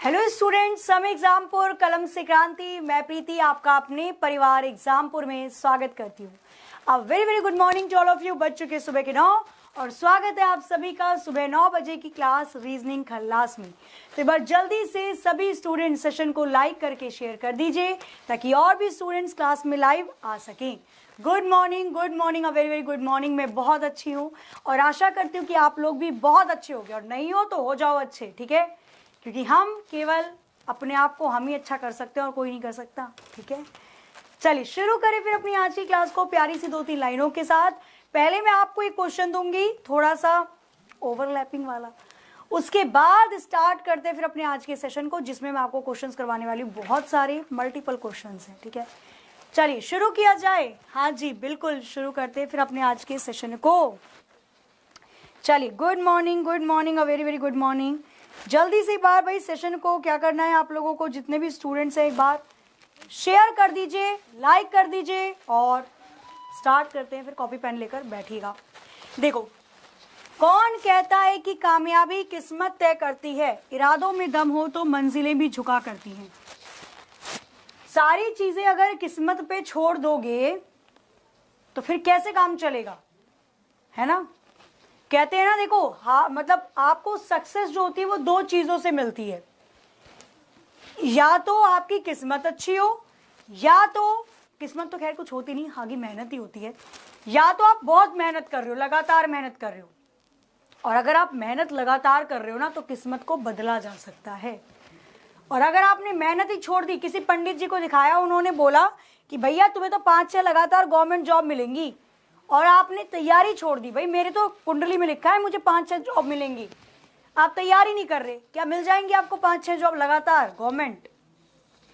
Hello students, सम एग्जामपुर कलम से क्रांति, मैं प्रीति आपका अपने परिवार एग्जामपुर में स्वागत करती हूँ। A very very good morning to all of you. बज चुके सुबह के 9 और स्वागत है आप सभी का सुबह 9 बजे की क्लास रीजनिंग खल्लास में। तो एक बार जल्दी से सभी स्टूडेंट सेशन को लाइक करके शेयर कर दीजिए ताकि और भी स्टूडेंट्स क्लास में लाइव आ सकें। गुड मॉर्निंग, अ वेरी वेरी गुड मॉर्निंग। मैं बहुत अच्छी हूँ और आशा करती हूँ कि आप लोग भी बहुत अच्छे होंगे, और नहीं हो तो हो जाओ अच्छे, ठीक है, क्योंकि हम केवल अपने आप को हम ही अच्छा कर सकते हैं और कोई नहीं कर सकता, ठीक है। चलिए शुरू करें फिर अपनी आज की क्लास को प्यारी सी 2-3 लाइनों के साथ। पहले मैं आपको एक क्वेश्चन दूंगी, थोड़ा सा ओवरलैपिंग वाला, उसके बाद स्टार्ट करते हैं फिर अपने आज के सेशन को, जिसमें मैं आपको क्वेश्चंस करवाने वाली हूँ। बहुत सारे मल्टीपल क्वेश्चंस हैं, ठीक है। चलिए शुरू किया जाए। हाँ जी बिल्कुल, शुरू करते हैं फिर अपने आज के सेशन को। चलिए गुड मॉर्निंग, अ वेरी वेरी गुड मॉर्निंग। जल्दी से एक बार भाई सेशन को क्या करना है, आप लोगों को जितने भी स्टूडेंट्स हैं एक बार शेयर कर दीजिए, लाइक कर दीजिए और स्टार्ट करते हैं। फिर कॉपी पेन लेकर बैठिएगा। देखो, कौन कहता है कि कामयाबी किस्मत तय करती है, इरादों में दम हो तो मंजिलें भी झुका करती हैं। सारी चीजें अगर किस्मत पे छोड़ दोगे तो फिर कैसे काम चलेगा, है ना। कहते हैं ना, देखो हाँ, मतलब आपको सक्सेस जो होती है वो 2 चीजों से मिलती है, या तो आपकी किस्मत अच्छी हो, या तो किस्मत तो खैर कुछ होती नहीं, आगे मेहनत ही होती है, या तो आप बहुत मेहनत कर रहे हो, लगातार मेहनत कर रहे हो। और अगर आप मेहनत लगातार कर रहे हो ना तो किस्मत को बदला जा सकता है। और अगर आपने मेहनत ही छोड़ दी, किसी पंडित जी को दिखाया, उन्होंने बोला कि भैया तुम्हें तो 5-6 लगातार गवर्नमेंट जॉब मिलेंगी, और आपने तैयारी छोड़ दी, भाई मेरे तो कुंडली में लिखा है मुझे 5-6 जॉब मिलेंगी, आप तैयारी नहीं कर रहे, क्या मिल जाएंगी आपको 5-6 जॉब लगातार गवर्नमेंट?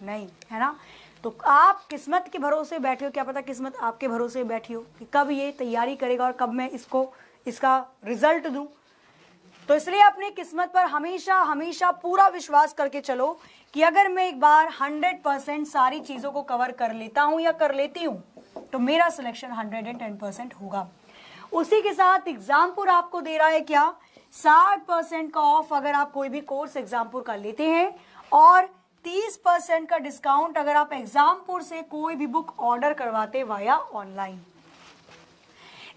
नहीं, है ना। तो आप किस्मत के भरोसे बैठे हो, क्या पता किस्मत आपके भरोसे बैठी हो कि कब ये तैयारी करेगा और कब मैं इसका रिजल्ट दूं। तो इसलिए अपनी किस्मत पर हमेशा हमेशा पूरा विश्वास करके चलो कि अगर मैं एक बार 100% सारी चीजों को कवर कर लेता हूं या कर लेती हूं तो मेरा सिलेक्शन 110% होगा। उसी के साथ एग्जामपुर आपको दे रहा है क्या, 60% का ऑफ अगर आप कोई भी कोर्स एग्जामपुर का लेते हैं, और 30% का डिस्काउंट अगर आप एग्जामपुर से कोई भी बुक ऑर्डर करवाते वाया ऑनलाइन।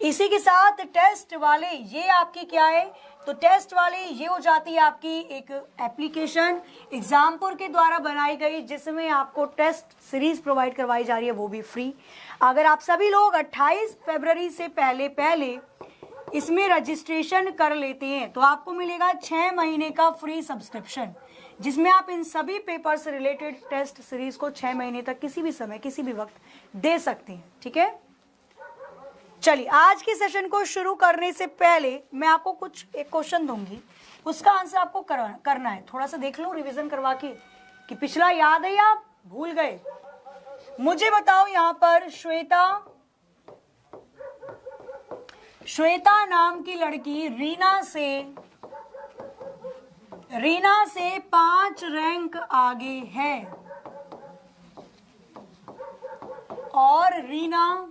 इसी के साथ टेस्ट वाले, ये आपकी क्या है, तो टेस्ट वाले ये हो जाती है आपकी एक एप्लीकेशन एग्जामपुर के द्वारा बनाई गई, जिसमें आपको टेस्ट सीरीज प्रोवाइड करवाई जा रही है, वो भी फ्री। अगर आप सभी लोग 28 फरवरी से पहले इसमें रजिस्ट्रेशन कर लेते हैं तो आपको मिलेगा 6 महीने का फ्री सब्सक्रिप्शन, जिसमें आप इन सभी पेपर से रिलेटेड टेस्ट सीरीज को 6 महीने तक किसी भी समय किसी भी वक्त दे सकते हैं, ठीक है। चलिए आज के सेशन को शुरू करने से पहले मैं आपको एक क्वेश्चन दूंगी, उसका आंसर आपको करना है। थोड़ा सा देख लो रिवीजन करवा के कि पिछला याद है या भूल गए। मुझे बताओ, यहाँ पर श्वेता नाम की लड़की रीना से 5 रैंक आगे है, और रीना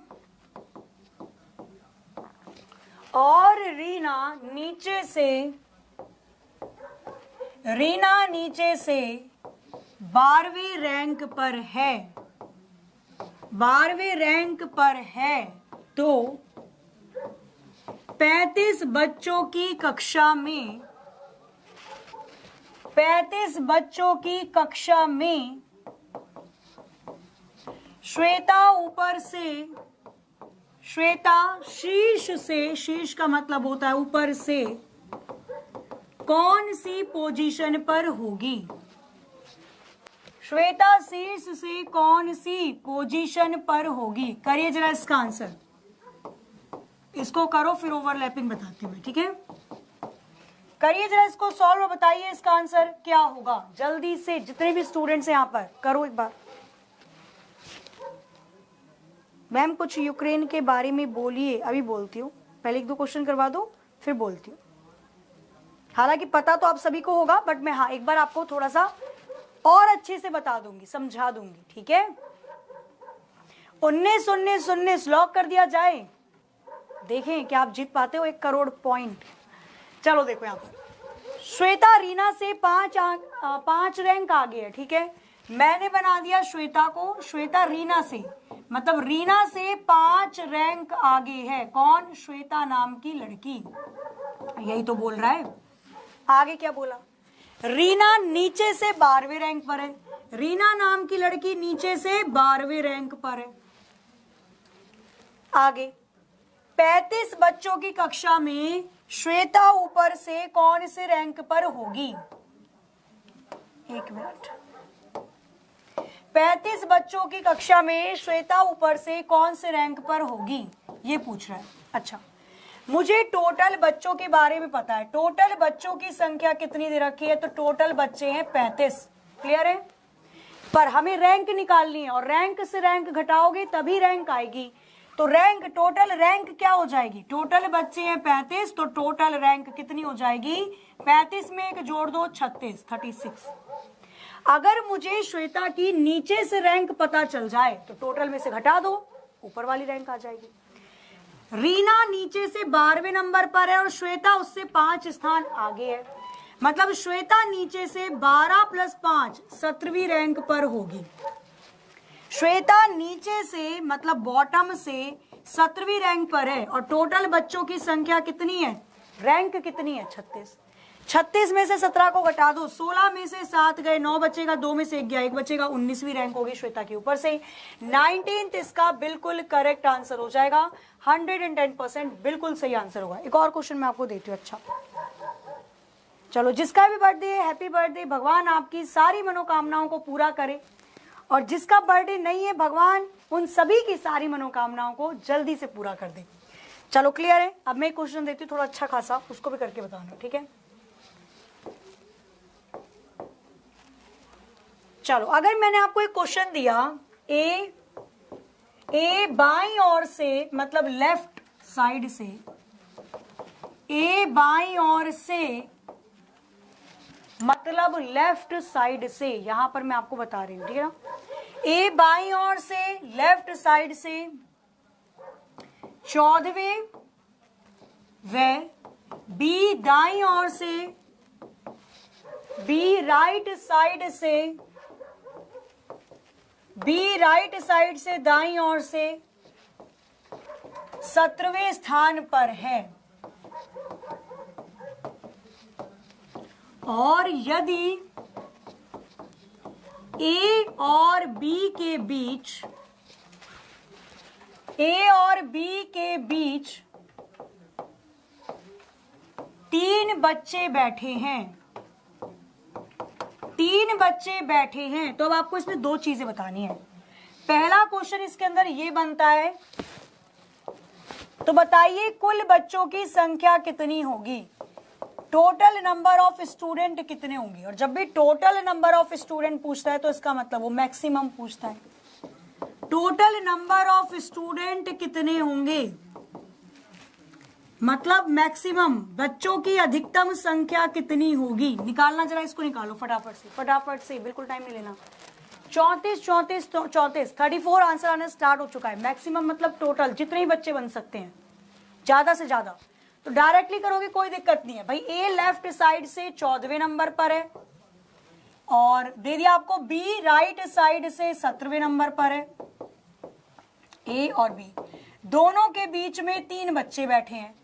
नीचे से 12वें रैंक पर है, तो 35 बच्चों की कक्षा में श्वेता शीर्ष का मतलब होता है ऊपर से, कौन सी पोजीशन पर होगी? श्वेता शीर्ष से कौन सी पोजीशन पर होगी? करिए जरा इसका आंसर, इसको करो फिर ओवरलैपिंग बताती हूँ, ठीक है। करिए जरा इसको सॉल्व, बताइए इसका आंसर क्या होगा। जल्दी से जितने भी स्टूडेंट्स हैं यहाँ पर करो एक बार। मैम कुछ यूक्रेन के बारे में बोलिए, अभी बोलती हूँ, पहले 1-2 क्वेश्चन करवा दो फिर बोलती हूँ। हालांकि पता तो आप सभी को होगा, बट मैं हाँ एक बार आपको थोड़ा सा और अच्छे से बता दूंगी, समझा दूंगी, ठीक है। 19 लॉक कर दिया जाए, देखें क्या आप जीत पाते हो 1 करोड़ पॉइंट। चलो देखो यहाँ पर श्वेता रीना से 5 रैंक आगे है, ठीक है। मैंने बना दिया श्वेता को, श्वेता रीना से, मतलब रीना से 5 रैंक आगे है। कौन? श्वेता नाम की लड़की। यही तो बोल रहा है। आगे क्या बोला? रीना नीचे से 12वें रैंक पर है। रीना नाम की लड़की नीचे से 12वें रैंक पर है। आगे 35 बच्चों की कक्षा में श्वेता ऊपर से कौन से रैंक पर होगी? एक मिनट। 35 बच्चों की कक्षा में श्वेता ऊपर से कौन से रैंक पर होगी, ये पूछ रहा है। अच्छा, मुझे टोटल बच्चों के बारे में पता है। टोटल बच्चों की संख्या कितनी दे रखी है? तो टोटल बच्चे हैं 35। क्लियर है? पर हमें रैंक निकालनी है और रैंक से रैंक घटाओगे तभी रैंक आएगी। तो रैंक, टोटल रैंक क्या हो जाएगी? टोटल बच्चे हैं 35, तो टोटल रैंक कितनी हो जाएगी? 35 में एक जोड़ दो, 36। अगर मुझे श्वेता की नीचे से रैंक पता चल जाए तो टोटल में से घटा दो, ऊपर वाली रैंक आ जाएगी। रीना नीचे से 12वें नंबर पर है और श्वेता उससे 5 स्थान आगे है, मतलब श्वेता नीचे से 12 + 5 17वीं रैंक पर होगी। श्वेता नीचे से मतलब बॉटम से 17वीं रैंक पर है और टोटल बच्चों की संख्या कितनी है? रैंक कितनी है? 36। 36 में से 17 को घटा दो, 16 में से 7 गए, 9 बचेगा, 2 में से 1 गया, 1 बचेगा, 19वीं रैंक होगी श्वेता के ऊपर से। 19th इसका बिल्कुल करेक्ट आंसर हो जाएगा। 110% बिल्कुल सही आंसर होगा। एक और क्वेश्चन मैं आपको देती हूँ। अच्छा चलो, जिसका भी बर्थडे है हैप्पी बर्थडे, भगवान आपकी सारी मनोकामनाओं को पूरा करे, और जिसका बर्थडे नहीं है भगवान उन सभी की सारी मनोकामनाओं को जल्दी से पूरा कर दे। चलो क्लियर है? अब मैं क्वेश्चन देती हूँ थोड़ा अच्छा खासा, उसको भी करके बताना, ठीक है। चलो, अगर मैंने आपको एक क्वेश्चन दिया, ए बाईं ओर से मतलब लेफ्ट साइड से, ए बाईं ओर से मतलब लेफ्ट साइड से, यहां पर मैं आपको बता रही हूं, ठीक है ना। ए बाईं ओर से लेफ्ट साइड से 14वें व बी दाईं ओर से, बी राइट साइड से, बी राइट साइड से दाईं ओर से 17वें स्थान पर है, और यदि ए और बी के बीच, ए और बी के बीच 3 बच्चे बैठे हैं, 3 बच्चे बैठे हैं, तो अब आपको इसमें 2 चीजें बतानी है। पहला क्वेश्चन इसके अंदर ये बनता है, तो बताइए कुल बच्चों की संख्या कितनी होगी? टोटल नंबर ऑफ स्टूडेंट कितने होंगे? और जब भी टोटल नंबर ऑफ स्टूडेंट पूछता है तो इसका मतलब वो मैक्सिमम पूछता है। टोटल नंबर ऑफ स्टूडेंट कितने होंगे मतलब मैक्सिमम, बच्चों की अधिकतम संख्या कितनी होगी? निकालना, जरा इसको निकालो फटाफट से, फटाफट से, बिल्कुल टाइम नहीं लेना। 34 आंसर आना स्टार्ट हो चुका है। मैक्सिमम मतलब टोटल जितने ही बच्चे बन सकते हैं, ज्यादा से ज्यादा, तो डायरेक्टली करोगे कोई दिक्कत नहीं है भाई। ए लेफ्ट साइड से 14वें नंबर पर है और दे दिया आपको बी राइट साइड से 17वें नंबर पर है। ए और बी दोनों के बीच में 3 बच्चे बैठे हैं।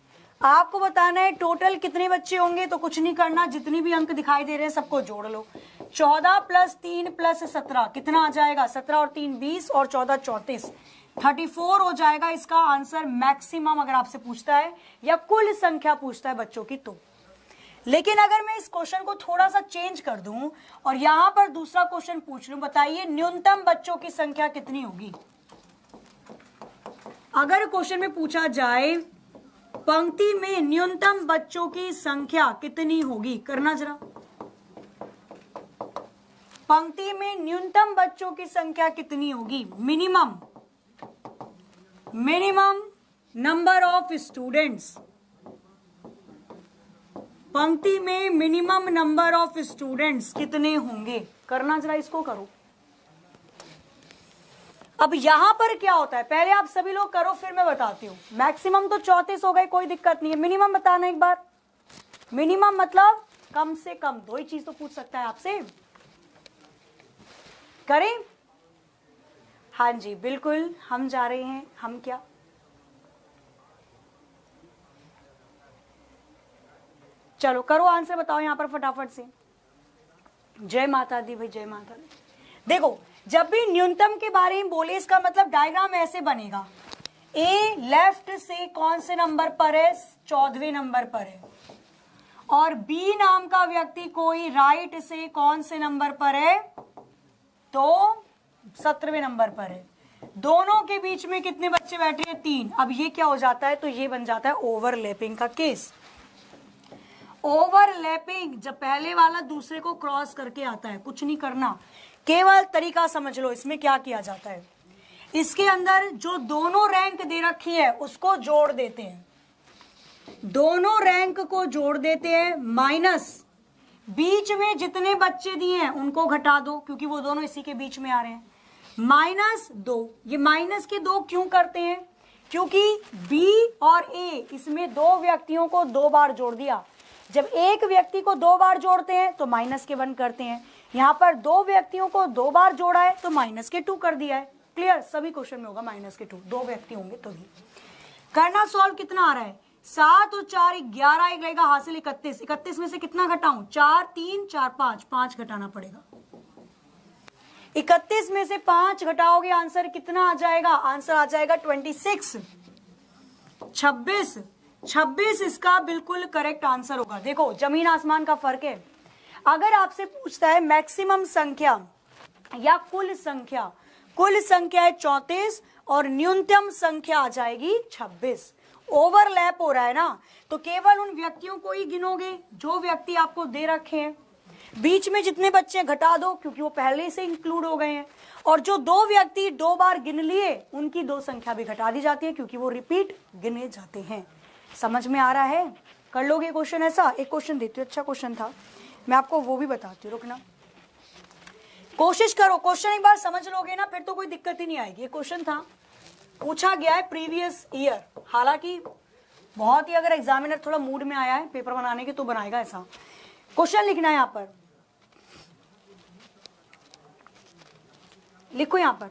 आपको बताना है टोटल कितने बच्चे होंगे, तो कुछ नहीं करना, जितनी भी अंक दिखाई दे रहे हैं सबको जोड़ लो। 14 + 3 + 17 कितना आ जाएगा? 17 और 3 20 और 14 34, 34 हो जाएगा इसका आंसर मैक्सिमम, अगर आपसे पूछता है या कुल संख्या पूछता है बच्चों की तो। लेकिन अगर मैं इस क्वेश्चन को थोड़ा सा चेंज कर दूं और यहां पर दूसरा क्वेश्चन पूछ लूं, बताइए न्यूनतम बच्चों की संख्या कितनी होगी? अगर क्वेश्चन में पूछा जाए पंक्ति में न्यूनतम बच्चों की संख्या कितनी होगी, करना जरा। पंक्ति में न्यूनतम बच्चों की संख्या कितनी होगी? मिनिमम नंबर ऑफ स्टूडेंट्स, पंक्ति में मिनिमम नंबर ऑफ स्टूडेंट्स कितने होंगे? करना जरा, इसको करो। अब यहां पर क्या होता है, पहले आप सभी लोग करो फिर मैं बताती हूँ। मैक्सिमम तो 34 हो गए, कोई दिक्कत नहीं है। मिनिमम बताना एक बार। मिनिमम मतलब कम से कम 2 ही चीज तो पूछ सकता है आपसे। करें? हाँ जी बिल्कुल, हम जा रहे हैं। हम क्या? चलो करो आंसर, बताओ यहां पर फटाफट से। जय माता दी भाई, जय माता दी। देखो जब भी न्यूनतम के बारे में बोले, इसका मतलब डायग्राम ऐसे बनेगा, ए लेफ्ट से कौन से नंबर पर है? 14वें नंबर पर है, और बी नाम का व्यक्ति कोई राइट से कौन से नंबर पर है? तो 17वें नंबर पर है। दोनों के बीच में कितने बच्चे बैठे हैं? 3। अब ये क्या हो जाता है? तो ये बन जाता है ओवरलैपिंग का केस। ओवरलैपिंग, जब पहले वाला दूसरे को क्रॉस करके आता है, कुछ नहीं करना, केवल तरीका समझ लो इसमें क्या किया जाता है। इसके अंदर जो दोनों रैंक दे रखी है उसको जोड़ देते हैं, दोनों रैंक को जोड़ देते हैं, माइनस बीच में जितने बच्चे दिए हैं उनको घटा दो, क्योंकि वो दोनों इसी के बीच में आ रहे हैं, -2। ये माइनस के 2 क्यों करते हैं? क्योंकि B और A इसमें 2 व्यक्तियों को 2 बार जोड़ दिया। जब एक व्यक्ति को 2 बार जोड़ते हैं तो माइनस के 1 करते हैं, यहाँ पर 2 व्यक्तियों को 2 बार जोड़ा है तो -2 कर दिया है। क्लियर? सभी क्वेश्चन में होगा -2, 2 व्यक्ति होंगे तो भी करना। सॉल्व कितना आ रहा है? 7 और 4 11, एक लगेगा हासिल 31। 31 में से कितना घटाऊं? 4 3 4 5, 5 घटाना पड़ेगा। 31 में से 5 घटाओगे, आंसर कितना आ जाएगा? आंसर आ जाएगा 26। 26 इसका बिल्कुल करेक्ट आंसर होगा। देखो जमीन आसमान का फर्क है। अगर आपसे पूछता है मैक्सिमम संख्या या कुल संख्या, कुल संख्या है 34 और न्यूनतम संख्या आ जाएगी 26। ओवरलैप हो रहा है ना, तो केवल उन व्यक्तियों को ही गिनोगे जो व्यक्ति आपको दे रखे हैं। बीच में जितने बच्चे घटा दो क्योंकि वो पहले से इंक्लूड हो गए हैं, और जो 2 व्यक्ति 2 बार गिन लिए उनकी 2 संख्या भी घटा दी जाती है क्योंकि वो रिपीट गिने जाते हैं। समझ में आ रहा है? कर लोगे क्वेश्चन ऐसा? एक क्वेश्चन देती हूँ, अच्छा क्वेश्चन था, मैं आपको वो भी बताती हूँ, रुकना। कोशिश करो, क्वेश्चन एक बार समझ लोगे ना फिर तो कोई दिक्कत ही नहीं आएगी। ये क्वेश्चन था, पूछा गया है प्रीवियस ईयर, हालांकि बहुत ही अगर एग्जामिनर थोड़ा मूड में आया है पेपर बनाने के तो बनाएगा ऐसा। क्वेश्चन लिखना है यहाँ पर, लिखो यहाँ पर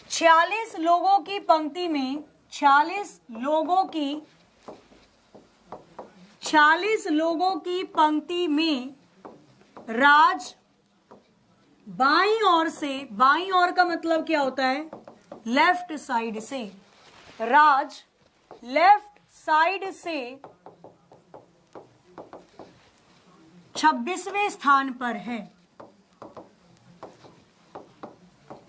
46 लोगों की पंक्ति में 46 लोगों की पंक्ति में राज बाईं ओर से, बाईं ओर का मतलब क्या होता है? लेफ्ट साइड से, राज लेफ्ट साइड से 26वें स्थान पर है,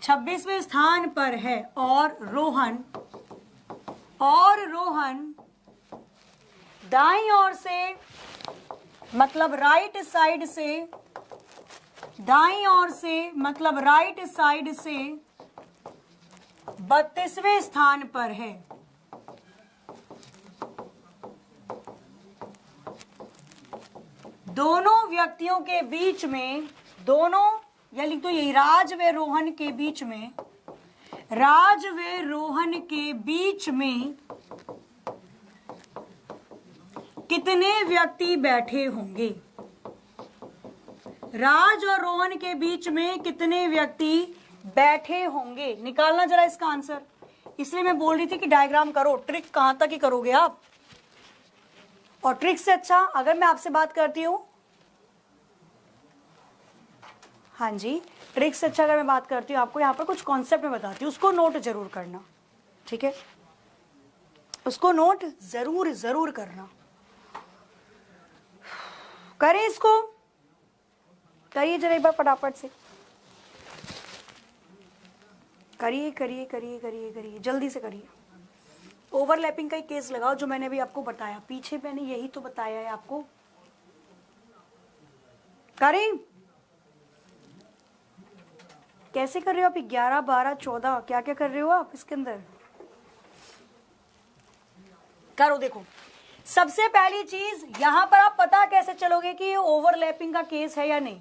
26वें स्थान पर है, और रोहन दाईं ओर से मतलब राइट साइड से, दाईं ओर से मतलब राइट साइड से 32वें स्थान पर है। दोनों व्यक्तियों के बीच में, दोनों या लिख दो यही, राज व रोहन के बीच में, राज व रोहन के बीच में कितने व्यक्ति बैठे होंगे? राज और रोहन के बीच में कितने व्यक्ति बैठे होंगे? निकालना जरा इसका आंसर। इसलिए मैं बोल रही थी कि डायग्राम करो, ट्रिक कहां तक ही करोगे आप। और ट्रिक से अच्छा अगर मैं आपसे बात करती हूं, हाँ जी, ट्रिक से अच्छा अगर मैं बात करती हूँ आपको यहाँ पर कुछ कॉन्सेप्ट में बताती हूँ, उसको नोट जरूर करना, ठीक है? उसको नोट जरूर करना। करें इसको, करिए जरा एक बार फटाफट से, करिए जल्दी से करिए। ओवरलैपिंग का ही केस लगाओ जो मैंने भी आपको बताया, पीछे मैंने यही तो बताया है आपको। करें? कैसे कर रहे हो आप? 11 12 14 क्या क्या कर रहे हो आप इसके अंदर? करो। देखो सबसे पहली चीज यहां पर आप पता कैसे चलोगे कि ये ओवरलैपिंग का केस है या नहीं?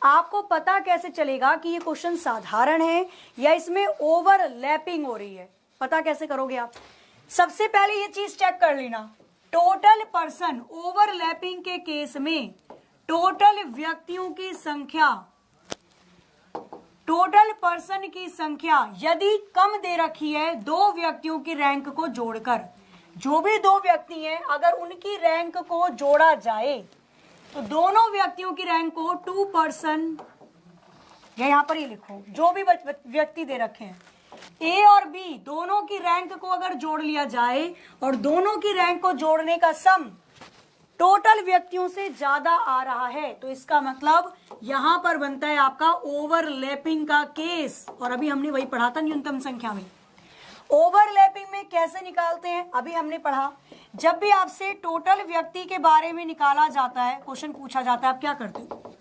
आपको पता कैसे चलेगा कि ये क्वेश्चन साधारण है या इसमें ओवरलैपिंग हो रही है? पता कैसे करोगे आप? सबसे पहले ये चीज चेक कर लेना, टोटल पर्सन, ओवरलैपिंग के केस में टोटल व्यक्तियों की संख्या, टोटल पर्सन की संख्या यदि कम दे रखी है दो व्यक्तियों की रैंक को जोड़कर, जो भी दो व्यक्ति हैं अगर उनकी रैंक को जोड़ा जाए तो दोनों व्यक्तियों की रैंक को 2 पर्सन, या यहां पर ये लिखो जो भी व्यक्ति दे रखे हैं ए और बी दोनों की रैंक को अगर जोड़ लिया जाए और दोनों की रैंक को जोड़ने का सम टोटल व्यक्तियों से ज्यादा आ रहा है तो इसका मतलब यहां पर बनता है आपका ओवरलैपिंग का केस। और अभी हमने वही पढ़ा था न्यूनतम संख्या में। ओवरलैपिंग में कैसे निकालते हैं अभी हमने पढ़ा। जब भी आपसे टोटल व्यक्ति के बारे में निकाला जाता है, क्वेश्चन पूछा जाता है, आप क्या करते हो?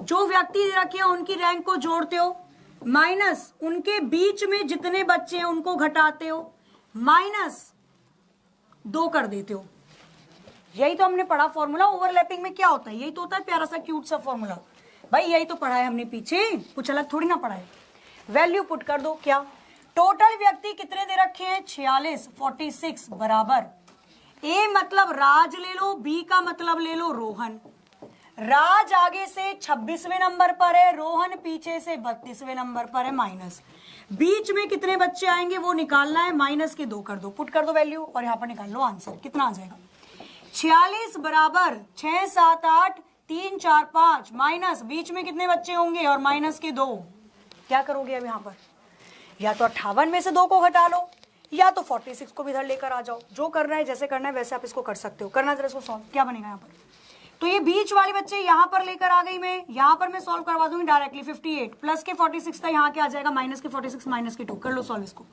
जो व्यक्ति रखे हैं उनकी रैंक को जोड़ते हो, माइनस उनके बीच में जितने बच्चे हैं उनको घटाते हो, माइनस 2 कर देते हो। यही तो हमने पढ़ा फॉर्मूला। ओवरलैपिंग में क्या होता है? यही तो होता है प्यारा सा क्यूट सा फॉर्मूला। भाई यही तो पढ़ा है हमने पीछे, कुछ अलग थोड़ी ना पढ़ा है। वैल्यू पुट कर दो। क्या टोटल व्यक्ति कितने दे रखे हैं? 46, 46 बराबर ए मतलब राज ले लो, बी का मतलब ले लो रोहन। राज आगे से 26वें नंबर पर है, रोहन पीछे से 32वें नंबर पर है, माइनस बीच में कितने बच्चे आएंगे वो निकालना है, माइनस के 2 कर दो, पुट कर दो वैल्यू और यहां पर निकाल लो आंसर। कितना आ जाएगा? 46 बराबर 6, 7, 8, 3, 4, 5 माइनस बीच में कितने बच्चे होंगे और माइनस के 2। क्या करोगे अब यहां पर? या तो 58 में से 2 को घटा लो या तो 46 को भी इधर लेकर आ जाओ। जो करना है जैसे करना है वैसे आप इसको कर सकते हो। करना जरा इसको सॉल्व। क्या बनेगा यहाँ पर? तो ये बीच वाले बच्चे यहां पर लेकर आ गई मैं, यहां पर मैं सॉल्व करवा दूंगी डायरेक्टली। 58 प्लस के 46 था, यहाँ क्या आ जाएगा? माइनस के 46 माइनस के 2। कर लो सॉल्व इसको।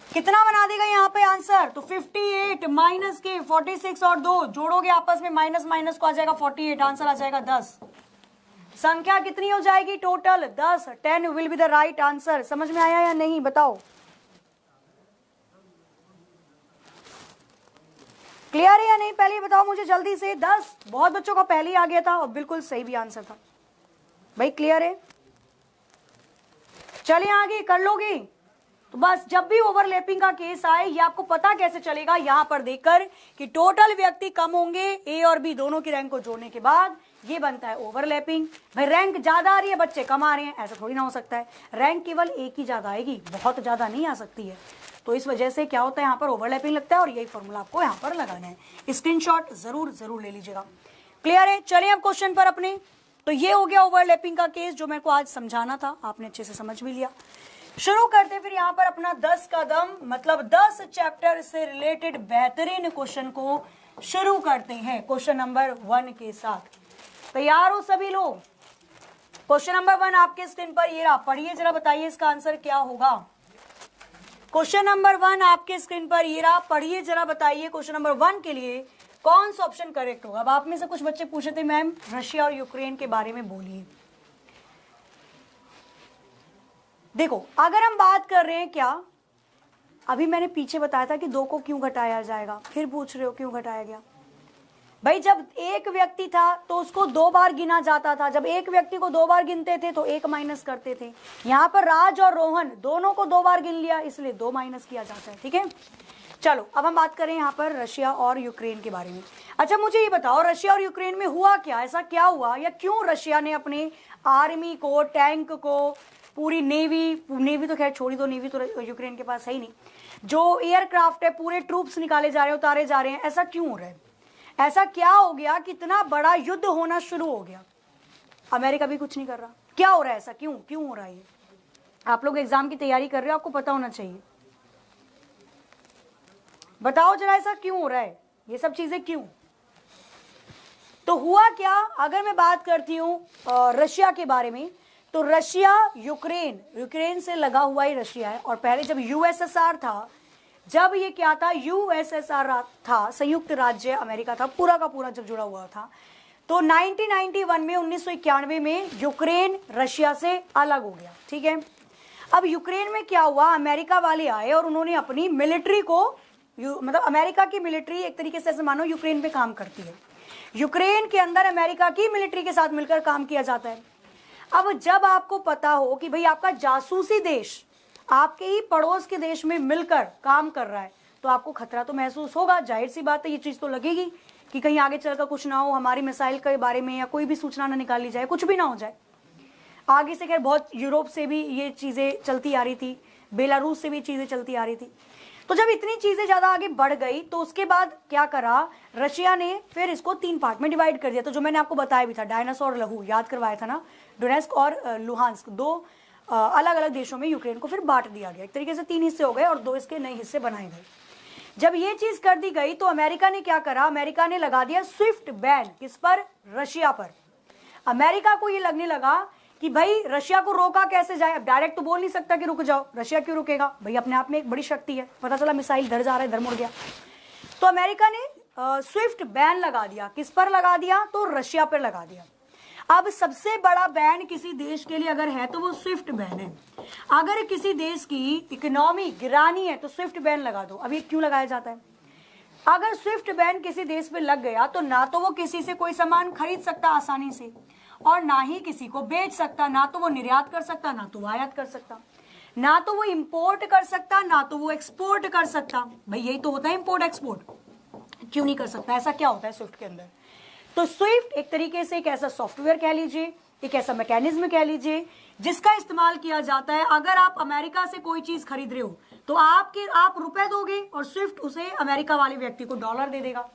कितना बना देगा यहाँ पे आंसर? तो 58 माइनस के 46 और 2 जोड़ोगे आपस में, माइनस माइनस को आ जाएगा 48, आंसर आ जाएगा 10। संख्या कितनी हो जाएगी total? 10। 10 will be the right answer. समझ में आया या नहीं बताओ? क्लियर है या नहीं? पहले बताओ मुझे जल्दी से। 10 बहुत बच्चों का पहले ही आ गया था और बिल्कुल सही भी आंसर था। भाई क्लियर है? चलिए आगे कर लोगे। तो बस जब भी ओवरलैपिंग का केस आए ये आपको पता कैसे चलेगा? यहां पर देखकर कि टोटल व्यक्ति कम होंगे, ए और बी दोनों की रैंक को जोड़ने के बाद ये बनता है ओवरलैपिंग। भाई रैंक ज्यादा आ रही है, बच्चे कम आ रहे हैं, ऐसा थोड़ी ना हो सकता है। रैंक केवल एक ही ज्यादा आएगी, बहुत ज्यादा नहीं आ सकती है। तो इस वजह से क्या होता है, यहाँ पर ओवरलैपिंग लगता है और यही फॉर्मूला आपको यहाँ पर लगाना है। स्क्रीनशॉट जरूर ले लीजिएगा। क्लियर है? चलिए अब क्वेश्चन पर अपने। तो ये हो गया ओवरलैपिंग का केस जो मेरे को आज समझाना था, आपने अच्छे से समझ भी लिया। शुरू करते फिर यहाँ पर अपना 10 कदम मतलब 10 चैप्टर से रिलेटेड बेहतरीन क्वेश्चन को शुरू करते हैं क्वेश्चन नंबर 1 के साथ। तैयार हो सभी लोग? क्वेश्चन नंबर 1 आपके स्क्रीन पर ये रहा, पढ़िए जरा, बताइए इसका आंसर क्या होगा। क्वेश्चन नंबर 1 आपके स्क्रीन पर ये रहा, पढ़िए जरा, बताइए क्वेश्चन नंबर 1 के लिए कौन सा ऑप्शन करेक्ट होगा। अब आप में से कुछ बच्चे पूछे थे मैम रशिया और यूक्रेन के बारे में बोलिए। देखो अगर हम बात कर रहे हैं, क्या अभी मैंने पीछे बताया था कि 2 को क्यों घटाया जाएगा, फिर पूछ रहे हो क्यों घटाया गया। भाई जब एक व्यक्ति था तो उसको 2 बार गिना जाता था, जब एक व्यक्ति को 2 बार गिनते थे तो 1 माइनस करते थे। यहाँ पर राज और रोहन दोनों को 2 बार गिन लिया इसलिए 2 माइनस किया जाता है। ठीक है, चलो अब हम बात करें यहाँ पर रशिया और यूक्रेन के बारे में। अच्छा मुझे ये बताओ रशिया और यूक्रेन में हुआ क्या, ऐसा क्या हुआ या क्यों रशिया ने अपने आर्मी को, टैंक को, पूरी नेवी तो खैर छोड़ी दो, नेवी तो यूक्रेन के पास है ही नहीं, जो एयरक्राफ्ट है पूरे ट्रूप्स निकाले जा रहे हैं, उतारे जा रहे हैं, ऐसा क्यों हो रहा है? ऐसा क्या हो गया कि इतना बड़ा युद्ध होना शुरू हो गया? अमेरिका भी कुछ नहीं कर रहा, क्या हो रहा है? ऐसा क्यों हो रहा है? आप लोग एग्जाम की तैयारी कर रहे हो, आपको पता होना चाहिए। बताओ जरा ऐसा क्यों हो रहा है, ये सब चीजें क्यों? तो हुआ क्या, अगर मैं बात करती हूँ रशिया के बारे में, तो रशिया यूक्रेन से लगा हुआ ही रशिया है। और पहले जब यूएसएसआर था, जब ये क्या था, यूएसएसआर था, संयुक्त राज्य अमेरिका था, पूरा का पूरा जब जुड़ा हुआ था, तो 1991 में 1991 में यूक्रेन रशिया से अलग हो गया। ठीक है, अब यूक्रेन में क्या हुआ, अमेरिका वाले आए और उन्होंने अपनी मिलिट्री को, मतलब अमेरिका की मिलिट्री एक तरीके से ऐसे मानो यूक्रेन पे काम करती है, यूक्रेन के अंदर अमेरिका की मिलिट्री के साथ मिलकर काम किया जाता है। अब जब आपको पता हो कि भाई आपका जासूसी देश आपके ही पड़ोस के देश में मिलकर काम कर रहा है तो आपको खतरा तो महसूस होगा, जाहिर सी बात है, ये चीज तो लगेगी कि कहीं आगे चलकर कुछ ना हो, हमारी मिसाइल के बारे में या कोई भी सूचना ना निकाली जाए, कुछ भी ना हो जाए। आगे से खैर बहुत यूरोप से भी ये चीज़ें चलती आ रही थी, बेलारूस से भी चीज़ें चलती आ रही थी। तो जब इतनी चीज़ें ज़्यादा आगे बढ़ गई तो उसके बाद क्या करा, रशिया ने फिर इसको 3 पार्ट में डिवाइड कर दिया। तो जो मैंने आपको बताया भी था, डायनासोर और लहू, याद करवाया था ना, डोनेस्क और लुहांस्क, 2 अलग अलग देशों में यूक्रेन को फिर बांट दिया गया। एक तरीके से 3 हिस्से हो गए और 2 इसके नए हिस्से बनाए गए। जब ये चीज कर दी गई तो अमेरिका ने क्या करा, अमेरिका ने लगा दिया स्विफ्ट बैन। किस पर? रशिया पर। अमेरिका को ये लगने लगा कि भाई रशिया को रोका कैसे जाए। अब डायरेक्ट तो बोल नहीं सकता कि रुक जाओ, रशिया क्यों रुकेगा भाई, अपने आप में एक बड़ी शक्ति है। पता चला मिसाइल इधर जा रहा है, इधर मुड़ गया। तो अमेरिका ने स्विफ्ट बैन लगा दिया। किस पर लगा दिया? तो रशिया पर लगा दिया। अब सबसे बड़ा बैन किसी देश के लिए अगर है तो वो स्विफ्ट बैन है। अगर किसी देश की इकोनॉमी गिरानी है तो स्विफ्ट बैन लगा दो। अब ये क्यों लगाया जाता है? अगर स्विफ्ट बैन किसी देश पे लग गया तो ना तो वो किसी से कोई सामान खरीद सकता आसानी से, और ना ही किसी को बेच सकता, ना तो वो निर्यात कर सकता, ना तो वो आयात कर सकता, ना तो वो इंपोर्ट कर सकता, ना तो वो एक्सपोर्ट कर सकता। भाई यही तो होता है इंपोर्ट एक्सपोर्ट, क्यों नहीं कर सकता? ऐसा क्या होता है स्विफ्ट के अंदर? तो स्विफ्ट एक तरीके से एक ऐसा सॉफ्टवेयर कह लीजिए, एक ऐसा मैकेनिज्म कह लीजिए, जिसका इस्तेमाल किया जाता है। अगर आप अमेरिका से कोई चीज खरीद रहे हो तो आप रुपए दोगे और स्विफ्ट उसे अमेरिका वाले व्यक्ति को डॉलर दे देगा।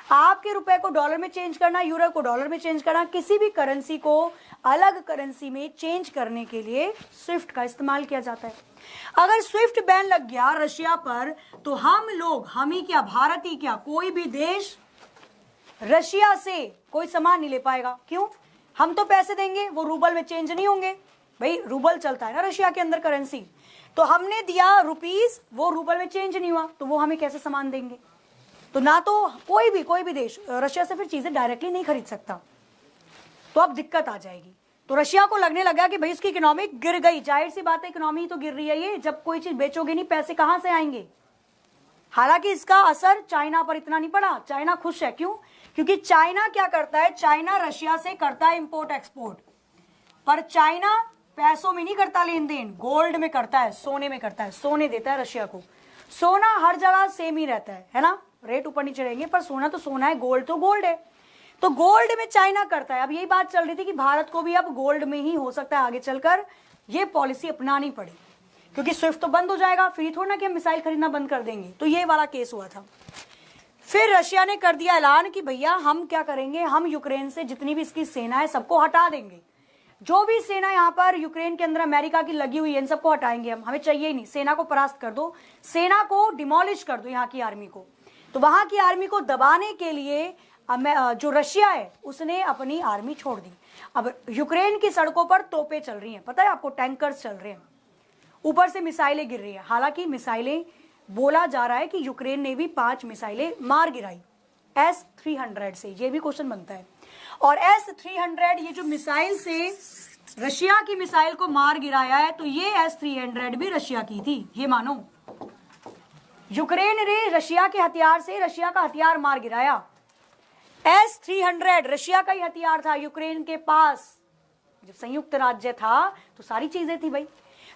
आपके रुपए को डॉलर में चेंज करना, यूरो को डॉलर में चेंज करना, किसी भी करेंसी को अलग करेंसी में चेंज करने के लिए स्विफ्ट का इस्तेमाल किया जाता है। अगर स्विफ्ट बैन लग गया रशिया पर तो हम लोग, हम ही क्या, भारत ही क्या, कोई भी देश रशिया से कोई सामान नहीं ले पाएगा। क्यों? हम तो पैसे देंगे, वो रूबल में चेंज नहीं होंगे। भाई रूबल चलता है ना रशिया के अंदर करेंसी, तो हमने दिया रुपीस, वो रूबल में चेंज नहीं हुआ, तो वो हमें कैसे सामान देंगे? तो ना तो कोई भी देश रशिया से फिर चीजें डायरेक्टली नहीं खरीद सकता, तो अब दिक्कत आ जाएगी। तो रशिया को लगने लगा कि भाई इसकी इकोनॉमी गिर गई। जाहिर सी बात है, इकोनॉमी तो गिर रही है ये, जब कोई चीज बेचोगे नहीं, पैसे कहां से आएंगे? हालांकि इसका असर चाइना पर इतना नहीं पड़ा, चाइना खुश है। क्यों? क्योंकि चाइना क्या करता है, चाइना रशिया से करता है इंपोर्ट एक्सपोर्ट, पर चाइना पैसों में नहीं करता लेन देन, गोल्ड में करता है, सोने में करता है, सोने देता है रशिया को। सोना हर जगह सेम ही रहता है ना, रेट ऊपर नीचे रहेंगे, पर सोना तो सोना है, गोल्ड तो गोल्ड है। तो गोल्ड में चाइना करता है। अब यही बात चल रही थी कि भारत को भी अब गोल्ड में ही हो सकता है आगे चलकर ये पॉलिसी अपनानी पड़े, क्योंकि स्विफ्ट तो बंद हो जाएगा, फिर थोड़ा ना कि हम मिसाइल खरीदना बंद कर देंगे। तो ये वाला केस हुआ था। फिर रशिया ने कर दिया ऐलान कि भैया हम क्या करेंगे, हम यूक्रेन से जितनी भी इसकी सेना है सबको हटा देंगे। जो भी सेना यहाँ पर यूक्रेन के अंदर अमेरिका की लगी हुई है, इन सबको हटाएंगे हम, हमें चाहिए ही नहीं। सेना को परास्त कर दो, सेना को डिमोलिश कर दो, यहाँ की आर्मी को। तो वहां की आर्मी को दबाने के लिए जो रशिया है उसने अपनी आर्मी छोड़ दी। अब यूक्रेन की सड़कों पर तोपें चल रही हैं, पता है आपको, टैंकर्स चल रहे हैं, ऊपर से मिसाइलें गिर रही है। हालांकि मिसाइलें, बोला जा रहा है कि यूक्रेन ने भी 5 मिसाइलें मार गिराई S-300 से, ये भी क्वेश्चन बनता है। और S-300 ये जो मिसाइल से रशिया की मिसाइल को मार गिराया है, तो ये S-300 भी रशिया की थी, ये मानो। यूक्रेन ने रशिया के हथियार से रशिया का हथियार मार गिराया। S-300 रशिया का ही हथियार था यूक्रेन के पास। जब संयुक्त राज्य था तो सारी चीजें थी भाई,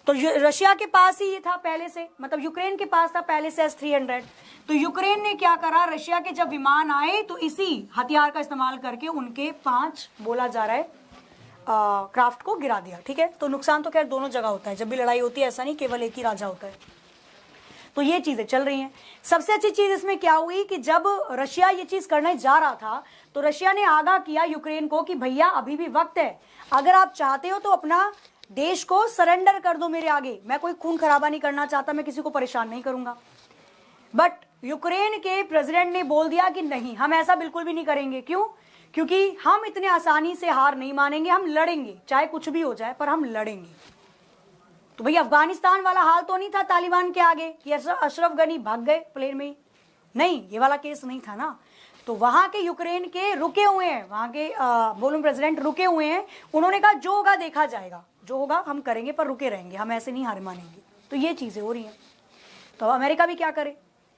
तो रशिया के पास ही ये था पहले से, मतलब यूक्रेन के पास था पहले से S-300। तो यूक्रेन ने क्या करा, रशिया के जब विमान आए तो इसी हथियार का इस्तेमाल करके उनके 5, बोला जा रहा है, क्राफ्ट को गिरा दिया। ठीक है, तो नुकसान तो खैर दोनों जगह होता है, जब भी लड़ाई होती है ऐसा नहीं केवल एक ही राजा होता है। तो ये चीजें चल रही हैं। सबसे अच्छी चीज इसमें क्या हुई कि जब रशिया ये चीज करने जा रहा था तो रशिया ने आगाह किया यूक्रेन को कि भैया अभी भी वक्त है, अगर आप चाहते हो तो अपना देश को सरेंडर कर दो मेरे आगे, मैं कोई खून खराबा नहीं करना चाहता, मैं किसी को परेशान नहीं करूंगा। बट यूक्रेन के प्रेसिडेंट ने बोल दिया कि नहीं, हम ऐसा बिल्कुल भी नहीं करेंगे। क्यों? क्योंकि हम इतने आसानी से हार नहीं मानेंगे, हम लड़ेंगे, चाहे कुछ भी हो जाए पर हम लड़ेंगे। तो भाई अफगानिस्तान वाला हाल तो नहीं था तालिबान के आगे कि अशरफ गनी भाग गए प्लेन में ही, नहीं, ये वाला केस नहीं था ना। तो वहां के यूक्रेन के रुके हुए हैं, वहां के बोलूं प्रेसिडेंट रुके हुए हैं, उन्होंने कहा जो होगा देखा जाएगा, जो होगा हम करेंगे पर रुके रहेंगे, हम ऐसे नहीं हार मानेंगे। तो ये चीजें हो रही हैं। तो अमेरिका भी क्या करे,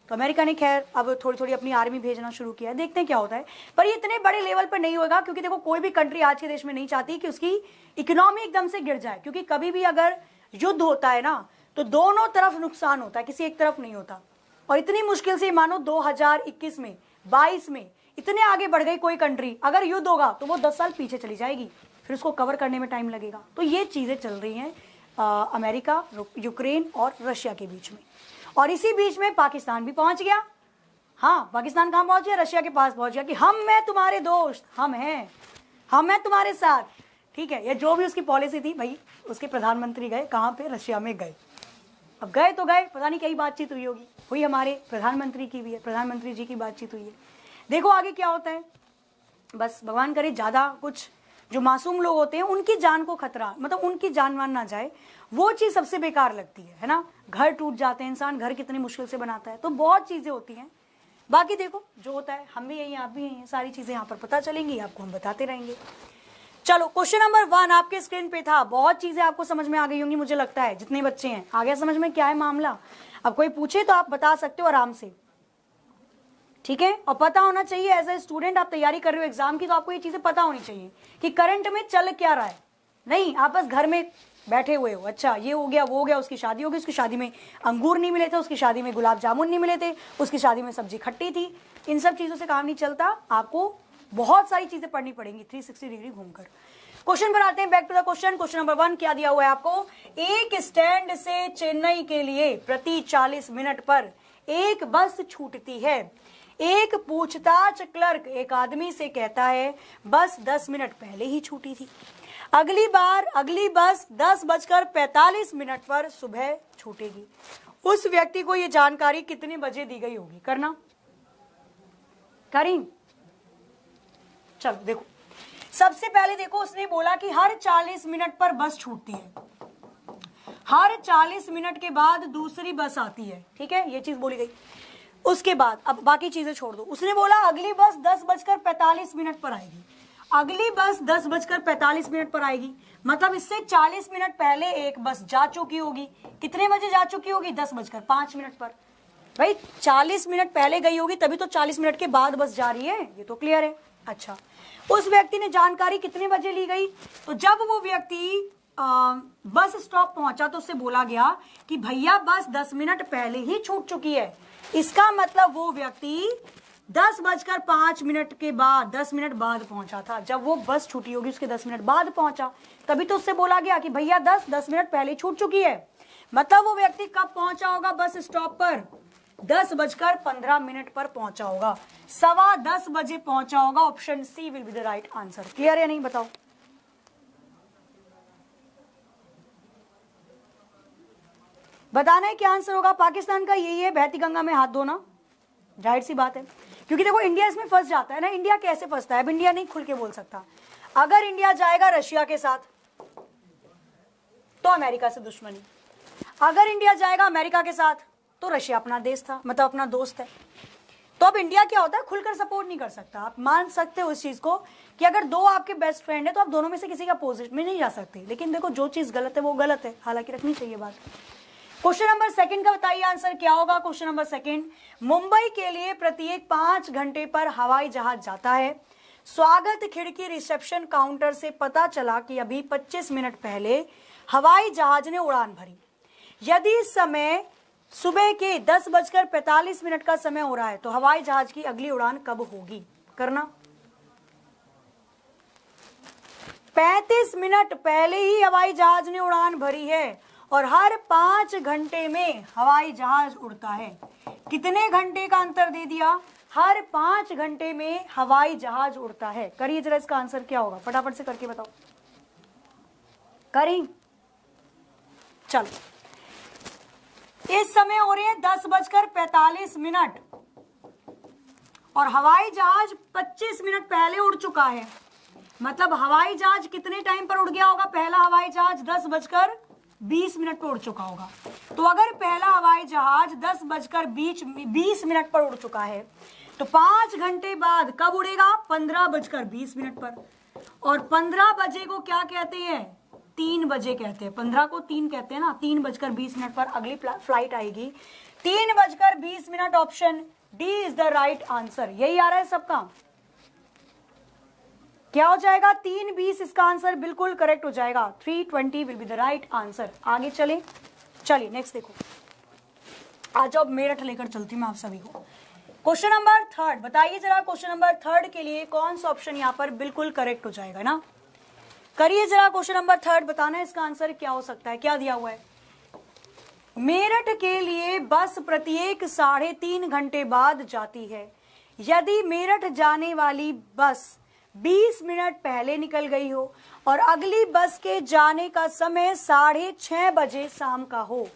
तो अमेरिका ने खैर अब थोड़ी थोड़ी अपनी आर्मी भेजना शुरू किया है, देखते हैं क्या होता है। पर ये इतने बड़े लेवल पर नहीं होगा, क्योंकि देखो कोई भी कंट्री आज के देश में नहीं चाहती कि उसकी इकोनॉमी एकदम से गिर जाए, क्योंकि कभी भी अगर युद्ध होता है ना तो दोनों तरफ नुकसान होता है, किसी एक तरफ नहीं होता। और इतनी मुश्किल से मानो 2021 में 22 में इतने आगे बढ़ गई कोई कंट्री, अगर युद्ध होगा तो वो 10 साल पीछे चली जाएगी, फिर उसको कवर करने में टाइम लगेगा। तो ये चीजें चल रही हैं अमेरिका, यूक्रेन और रशिया के बीच में। और इसी बीच में पाकिस्तान भी पहुंच गया। हाँ, पाकिस्तान कहाँ पहुंच गया? रशिया के पास पहुंच गया कि हम मैं तुम्हारे दोस्त, हम हैं तुम्हारे साथ, ठीक है। ये जो भी उसकी पॉलिसी थी भाई, उसके प्रधानमंत्री गए कहाँ पे? रशिया में गए। अब गए तो गए, पता नहीं कई बातचीत हुई होगी, हुई हमारे प्रधानमंत्री की भी है, प्रधानमंत्री जी की बातचीत हुई है। देखो आगे क्या होता है। बस भगवान करे ज्यादा कुछ जो मासूम लोग होते हैं उनकी जान को खतरा, मतलब उनकी जान वान ना जाए, वो चीज सबसे बेकार लगती है ना। घर टूट जाते हैं, इंसान घर कितनी मुश्किल से बनाता है, तो बहुत चीजें होती हैं। बाकी देखो जो होता है, हम भी यही, आप भी यही हैं, सारी चीजें यहाँ पर पता चलेंगी, आपको हम बताते रहेंगे। चलो क्वेश्चन नंबर 1 आपके स्क्रीन पे था। बहुत चीजें आपको समझ में आ गई होंगी मुझे लगता है, जितने बच्चे हैं आ गया समझ में क्या है मामला। अब कोई पूछे तो आप बता सकते हो आराम से, ठीक है। और पता होना चाहिए, एज ए स्टूडेंट आप तैयारी कर रहे हो एग्जाम की, तो आपको ये चीजें पता होनी चाहिए कि करंट में चल क्या रहा है। नहीं आप बस घर में बैठे हुए हो, अच्छा ये हो गया वो हो गया, उसकी शादी हो गई, उसकी शादी में अंगूर नहीं मिले थे, उसकी शादी में गुलाब जामुन नहीं मिले थे, उसकी शादी में सब्जी खट्टी थी। इन सब चीजों से काम नहीं चलता, आपको बहुत सारी चीजें पढ़नी पड़ेंगी 360 डिग्री घूमकर। क्वेश्चन पर आते हैं, back to the question. Question number 1 क्या दिया हुआ है आपको? एक स्टैंड से चेन्नई के लिए प्रति 40 मिनट पर एक बस छूटती है। एक पूछताछ क्लर्क एक आदमी से कहता है बस 10 मिनट पहले ही छूटी थी। अगली बस 10:45 पर सुबह छूटेगी। उस व्यक्ति को यह जानकारी कितने बजे दी गई होगी? करना करीम। चलो देखो, सबसे पहले देखो उसने बोला कि हर 40 मिनट पर बस छूटती है, हर 40 मिनट के बाद दूसरी बस आती है, ठीक है, ये चीज बोली गई। उसके बाद अब बाकी चीजें छोड़ दो। उसने बोला अगली बस 10:45 पर आएगी, अगली बस 10:45 पर आएगी, मतलब इससे 40 मिनट पहले एक बस जा चुकी होगी। कितने बजे जा चुकी होगी? 10:05 पर। भाई 40 मिनट पहले गई होगी, तभी तो 40 मिनट के बाद बस जा रही है, ये तो क्लियर है। अच्छा, उस व्यक्ति ने जानकारी कितने बजे ली गई? तो जब वो व्यक्ति बस स्टॉप पहुंचा तो उससे बोला गया कि भैया बस 10 मिनट पहले ही छूट चुकी है। इसका मतलब वो व्यक्ति 10:05 के बाद 10 मिनट बाद पहुंचा था। जब वो बस छूटी होगी उसके 10 मिनट बाद पहुंचा, तभी तो उससे बोला गया कि भैया 10 मिनट पहले छूट चुकी है। मतलब वो व्यक्ति कब पहुंचा होगा बस स्टॉप पर? 10:15 पर पहुंचा होगा, 10:15 बजे पहुंचा होगा। Option C will be the right answer. Clear है नहीं? बताओ। बताना है क्या आंसर होगा। पाकिस्तान का यही है, बहती गंगा में हाथ धोना, जाहिर सी बात है, क्योंकि देखो इंडिया इसमें फंस जाता है ना। इंडिया कैसे फंसता है? अब इंडिया नहीं खुल के बोल सकता। अगर इंडिया जाएगा रशिया के साथ तो अमेरिका से दुश्मनी, अगर इंडिया जाएगा अमेरिका के साथ तो रशिया अपना देश था, मतलब अपना दोस्त है। तो अब इंडिया क्या होता है, खुलकर सपोर्ट नहीं कर सकता। आप मान सकते हो इस चीज को कि अगर दो आपके बेस्ट फ्रेंड है तो आप दोनों में से किसी का अपोजिट में नहीं जा सकते। लेकिन देखो जो चीज गलत है वो गलत है, हालांकि रखनी चाहिए बात। क्वेश्चन नंबर 2 का बताइए आंसर क्या होगा। क्वेश्चन नंबर 2, मुंबई के लिए प्रत्येक 5 घंटे पर हवाई जहाज जाता है। स्वागत खिड़की रिसेप्शन काउंटर से पता चला कि अभी 25 मिनट पहले हवाई जहाज ने उड़ान भरी। यदि समय सुबह के 10:45 का समय हो रहा है तो हवाई जहाज की अगली उड़ान कब होगी? करना। 35 मिनट पहले ही हवाई जहाज ने उड़ान भरी है और हर 5 घंटे में हवाई जहाज उड़ता है। कितने घंटे का अंतर दे दिया? हर 5 घंटे में हवाई जहाज उड़ता है। करिए जरा, इसका आंसर क्या होगा, फटाफट से करके बताओ। करी चलो, इस समय हो रहे हैं 10:45 और हवाई जहाज 25 मिनट पहले उड़ चुका है। मतलब हवाई जहाज कितने टाइम पर उड़ गया होगा? पहला हवाई जहाज 10:20 पर उड़ चुका होगा। तो अगर पहला हवाई जहाज 10:20 पर उड़ चुका है तो 5 घंटे बाद कब उड़ेगा? 15:20 पर। और 15 बजे को क्या कहते हैं? 3 बजे कहते हैं। 15 को 3 कहते हैं ना। 3:20 पर अगली फ्लाइट आएगी। 3:20। Option D is the right answer. यही आ रहा है सबका। क्या हो जाएगा? 3:20 इसका आंसर बिल्कुल करेक्ट हो जाएगा। 3:20 will be the right answer. आगे चलिए नेक्स्ट देखो। आ जाओ, मेरठ लेकर चलती मैं आप सभी को। क्वेश्चन नंबर 3 बताइए जरा, क्वेश्चन नंबर 3 के लिए कौन सा ऑप्शन यहाँ पर बिल्कुल करेक्ट हो जाएगा ना? करिए जरा, क्वेश्चन नंबर 3 बताना है इसका आंसर क्या हो सकता है। क्या दिया हुआ है? मेरठ के लिए बस प्रत्येक 3.5 घंटे बाद जाती है। यदि मेरठ जाने वाली बस 20 मिनट पहले निकल गई हो और अगली बस के जाने का समय 6:30 बजे शाम का हो,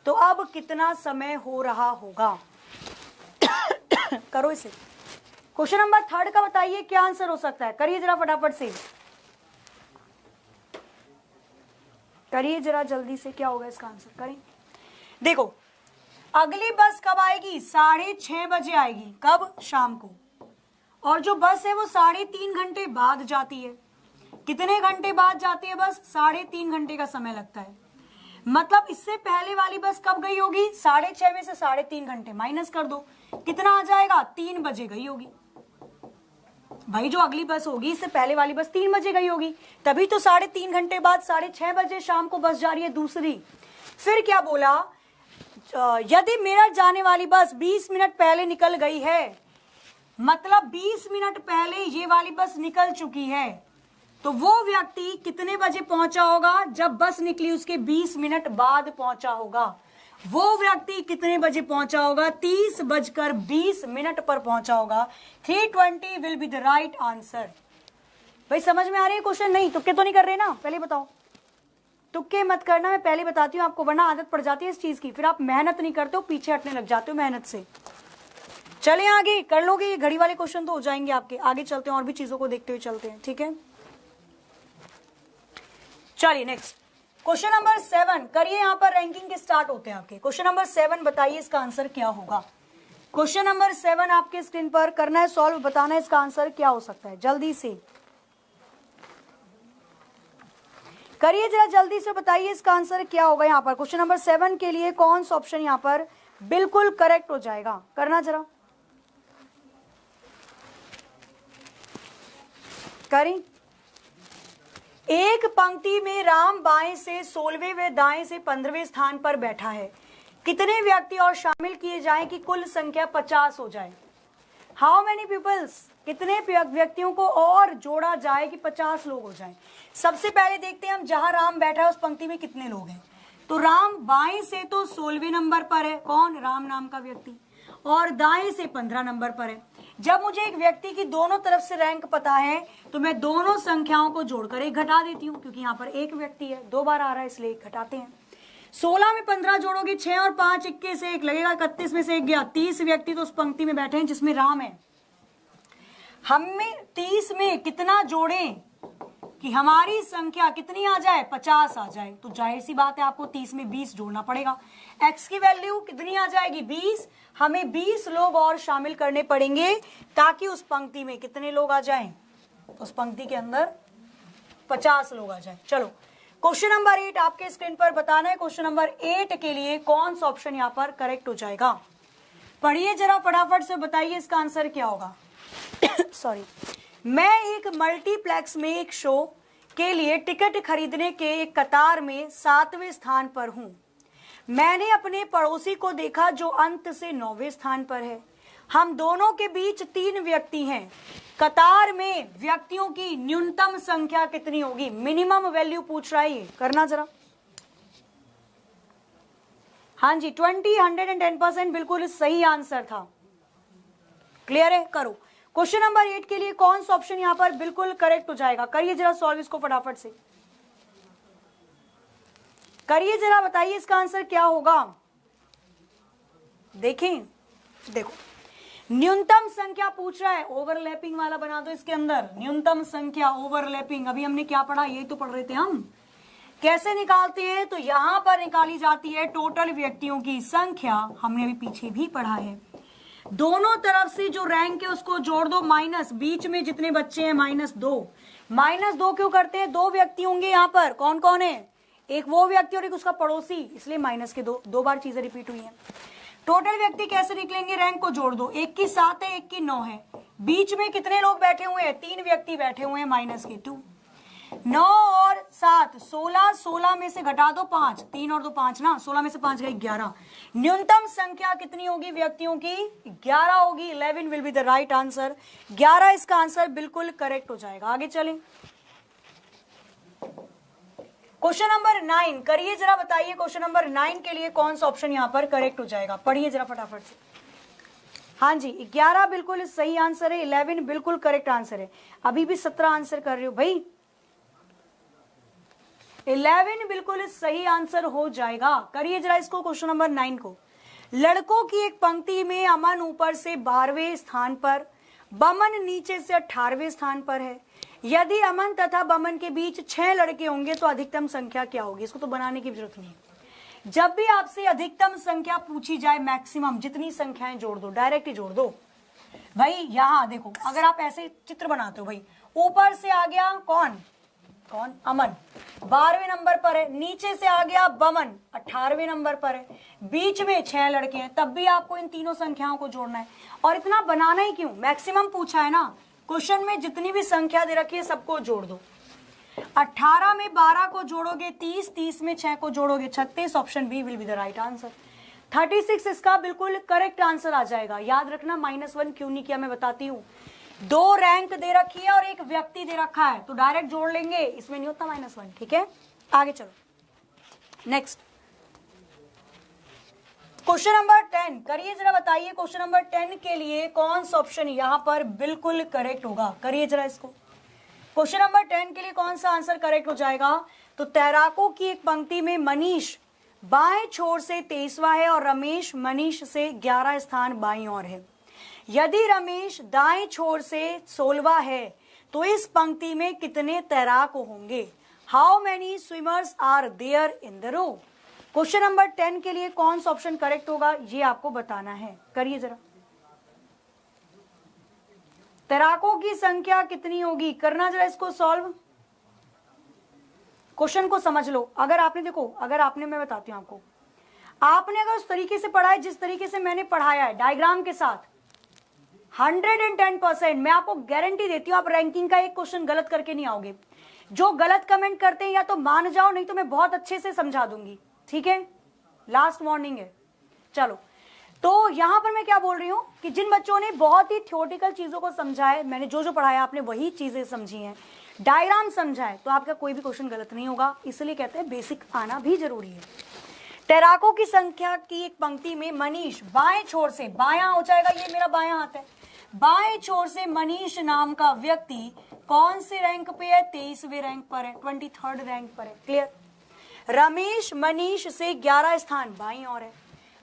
तो अब कितना समय हो रहा होगा? करो इसे। क्वेश्चन नंबर 3 का बताइए क्या आंसर हो सकता है। करिए जरा फटाफट से, करिए जरा जल्दी से, क्या होगा इसका आंसर? करें। देखो, अगली बस कब आएगी? 6:30 बजे आएगी। कब? शाम को। और जो बस है वो 3.5 घंटे बाद जाती है। कितने घंटे बाद जाती है बस? 3.5 घंटे का समय लगता है। मतलब इससे पहले वाली बस कब गई होगी? 6:30 में से 3.5 घंटे माइनस कर दो, कितना आ जाएगा? 3 बजे गई होगी। भाई जो अगली बस होगी इससे पहले वाली बस 3 बजे गई होगी, तभी तो 3.5 घंटे बाद 6:30 बजे शाम को बस जा रही है दूसरी। फिर क्या बोला? यदि मेरठ जाने वाली बस 20 मिनट पहले निकल गई है, मतलब 20 मिनट पहले ये वाली बस निकल चुकी है, तो वो व्यक्ति कितने बजे पहुंचा होगा? जब बस निकली उसके 20 मिनट बाद पहुंचा होगा। वो व्यक्ति कितने बजे पहुंचा होगा? 30:20 पर पहुंचा होगा। 3:20 will be the right answer. भाई समझ में आ रही है क्वेश्चन? नहीं तुक्के तो नहीं कर रहे ना? पहले बताओ, तुक्के मत करना, मैं पहले बताती हूँ आपको, वरना आदत पड़ जाती है इस चीज की, फिर आप मेहनत नहीं करते हो, पीछे हटने लग जाते हो मेहनत से। चले आगे, कर लोगे ये घड़ी वाले क्वेश्चन तो हो जाएंगे आपके। आगे चलते हैं, और भी चीजों को देखते हुए चलते हैं, ठीक है? चलिए नेक्स्ट, क्वेश्चन नंबर 7 करिए। यहाँ पर रैंकिंग के स्टार्ट होते हैं आपके। क्वेश्चन नंबर 7 बताइए इसका आंसर क्या होगा। क्वेश्चन नंबर 7 आपके स्क्रीन पर करना है सॉल्व, बताना है इसका आंसर क्या हो सकता है। जल्दी से करिए जरा, जल्दी से बताइए इसका आंसर क्या होगा। यहाँ पर क्वेश्चन नंबर 7 के लिए कौन सा ऑप्शन यहाँ पर बिल्कुल करेक्ट हो जाएगा? करना जरा, करें। एक पंक्ति में राम बाएं से 16वें व दाएं से 15वें स्थान पर बैठा है। कितने व्यक्ति और शामिल किए जाएं कि कुल संख्या 50 हो जाए? हाउ मेनी पीपल्स, कितने व्यक्तियों को और जोड़ा जाए कि 50 लोग हो जाएं? सबसे पहले देखते हैं हम, जहां राम बैठा है उस पंक्ति में कितने लोग हैं। तो राम बाएं से तो 16वें नंबर पर है, कौन? राम नाम का व्यक्ति, और दाएं से 15 नंबर पर है। जब मुझे एक व्यक्ति की दोनों तरफ से रैंक पता है तो मैं दोनों संख्याओं को जोड़कर 1 घटा देती हूँ, क्योंकि यहाँ पर एक व्यक्ति है, 2 बार आ रहा है इसलिए 1 घटाते हैं। 16 में 15 जोड़ोगे 6 और 5 21 से 1 लगेगा, 31 में से 1 गया। 30 व्यक्ति तो उस पंक्ति में बैठे हैं जिसमें राम है। हमें 30 में कितना जोड़ें कि हमारी संख्या कितनी आ जाए? 50 आ जाए। तो जाहिर सी बात है आपको 30 में 20 जोड़ना पड़ेगा। x की वैल्यू कितनी आ जाएगी? 20। हमें 20 लोग और शामिल करने पड़ेंगे ताकि उस पंक्ति में कितने लोग आ जाएं? उस पंक्ति के अंदर 50 लोग आ जाएं। चलो क्वेश्चन नंबर 8 आपके स्क्रीन पर बताना है। क्वेश्चन नंबर 8 के लिए कौन सा ऑप्शन यहाँ पर करेक्ट हो जाएगा? पढ़िए जरा फटाफट से, बताइए इसका आंसर क्या होगा। सॉरी, मैं एक मल्टीप्लेक्स में एक शो के लिए टिकट खरीदने के एक कतार में 7वें स्थान पर हूं। मैंने अपने पड़ोसी को देखा जो अंत से 9वें स्थान पर है। हम दोनों के बीच 3 व्यक्ति हैं। कतार में व्यक्तियों की न्यूनतम संख्या कितनी होगी? मिनिमम वैल्यू पूछ रहा है ये, करना जरा। हाँ जी, 20, 110% बिल्कुल सही आंसर था। क्लियर है? करो। क्वेश्चन नंबर 8 के लिए कौन सा ऑप्शन यहां पर बिल्कुल करेक्ट हो जाएगा? करिए जरा सॉल्व इसको फटाफट से, करिए जरा, बताइए इसका आंसर क्या होगा। देखें, देखो न्यूनतम संख्या पूछ रहा है, ओवरलैपिंग वाला बना दो इसके अंदर। न्यूनतम संख्या ओवरलैपिंग, अभी हमने क्या पढ़ा? यही तो पढ़ रहे थे हम। कैसे निकालते हैं? तो यहां पर निकाली जाती है टोटल व्यक्तियों की संख्या, हमने अभी पीछे भी पढ़ा है। दोनों तरफ से जो रैंक है उसको जोड़ दो, माइनस बीच में जितने बच्चे हैं -2। -2 क्यों करते हैं? 2 व्यक्ति होंगे यहाँ पर, कौन कौन है? एक वो व्यक्ति और एक उसका पड़ोसी, इसलिए माइनस के 2 बार चीजें रिपीट हुई हैं। टोटल व्यक्ति कैसे निकलेंगे? रैंक को जोड़ दो, एक की 7 है, एक की 9 है। बीच में कितने लोग बैठे हुए हैं? 3 व्यक्ति बैठे हुए हैं, -2। 9 और 7 16, 16 में से घटा दो 5, 3 और 2 5 ना, 16 में से 5 गई 11। न्यूनतम संख्या कितनी होगी व्यक्तियों की? 11 होगी। 11 will be the right answer. 11 इसका आंसर बिल्कुल करेक्ट हो जाएगा। आगे चलें, क्वेश्चन नंबर 9 करिए जरा, बताइए क्वेश्चन नंबर 9 के लिए कौन सा ऑप्शन यहां पर करेक्ट हो जाएगा? पढ़िए जरा फटाफट से। हाँ जी, 11 बिल्कुल सही आंसर है, 11 बिल्कुल करेक्ट आंसर है। अभी भी 17 आंसर कर रहे हो भाई, 11 बिल्कुल सही आंसर हो जाएगा। करिए जरा इसको, क्वेश्चन नंबर 9 को। लड़कों की एक पंक्ति में अमन ऊपर से 12वें स्थान पर, बमन नीचे से 18वें स्थान पर है। यदि अमन तथा बमन के बीच 6 लड़के होंगे तो अधिकतम संख्या क्या होगी? इसको तो बनाने की जरूरत नहीं है। जब भी आपसे अधिकतम संख्या पूछी जाए, मैक्सिमम जितनी संख्याएं जोड़ दो, डायरेक्ट ही जोड़ दो भाई। यहां देखो, अगर आप ऐसे चित्र बनाते हो भाई, ऊपर से आ गया कौन कौन? अमन 12वें नंबर पर है, नीचे से आ गया बमन 18वें नंबर पर है, बीच में 6 लड़के हैं, तब भी आपको इन तीनों संख्याओं को जोड़ना है। और इतना बनाना ही क्यों? मैक्सिमम पूछा है ना, क्वेश्चन में जितनी भी संख्या दे रखी है सबको जोड़ दो। 18 में 12 को जोड़ोगे 30, 30 में 6 को जोड़ोगे 36। Option B will be the right answer. 36 इसका बिल्कुल करेक्ट आंसर आ जाएगा। याद रखना, -1 क्यों नहीं किया मैं बताती हूँ। 2 रैंक दे रखी है और एक व्यक्ति दे रखा है, तो डायरेक्ट जोड़ लेंगे, इसमें नहीं होता -1। ठीक है, आगे चलो नेक्स्ट, क्वेश्चन नंबर 10 करिए जरा, बताइए क्वेश्चन नंबर 10 के लिए कौन सा ऑप्शन यहां पर बिल्कुल करेक्ट होगा? करिए जरा इसको, क्वेश्चन नंबर 10 के लिए कौन सा आंसर करेक्ट हो जाएगा? तो तैराकों की एक पंक्ति में मनीष बाएं छोर से 23वां है और रमेश मनीष से 11 स्थान बाईं ओर है। यदि रमेश दाएं छोर से 16वां है तो इस पंक्ति में कितने तैराक होंगे? How many swimmers are there in the row? Question number 10 के लिए कौन सा ऑप्शन करेक्ट होगा ये आपको बताना है। करिए जरा, तैराकों की संख्या कितनी होगी? करना जरा इसको सॉल्व, क्वेश्चन को समझ लो। अगर आपने देखो, अगर आपने, मैं बताती हूं आपको, आपने अगर उस तरीके से पढ़ा है जिस तरीके से मैंने पढ़ाया है डायग्राम के साथ, 110% मैं आपको गारंटी देती हूं आप रैंकिंग का एक क्वेश्चन गलत करके नहीं आओगे। जो गलत कमेंट करते हैं या तो मान जाओ, नहीं तो मैं बहुत अच्छे से समझा दूंगी। ठीक है, लास्ट वार्निंग है। चलो, तो यहां पर मैं क्या बोल रही हूं कि जिन बच्चों ने बहुत ही थ्योरेटिकल चीजों को समझा है, मैंने जो जो पढ़ाया आपने वही चीजें समझी हैं, डायग्राम समझा है, तो आपका कोई भी क्वेश्चन गलत नहीं होगा। इसलिए कहते हैं बेसिक आना भी जरूरी है। तैराकों की संख्या की एक पंक्ति में मनीष बाएं छोर से, बायां हो जाएगा, ये मेरा बायां हाथ है, बाएं छोर से मनीष नाम का व्यक्ति कौन से रैंक पे है? 23वें रैंक पर है, 23rd रैंक पर है। क्लियर? रमेश मनीष से 11 स्थान बाईं ओर है।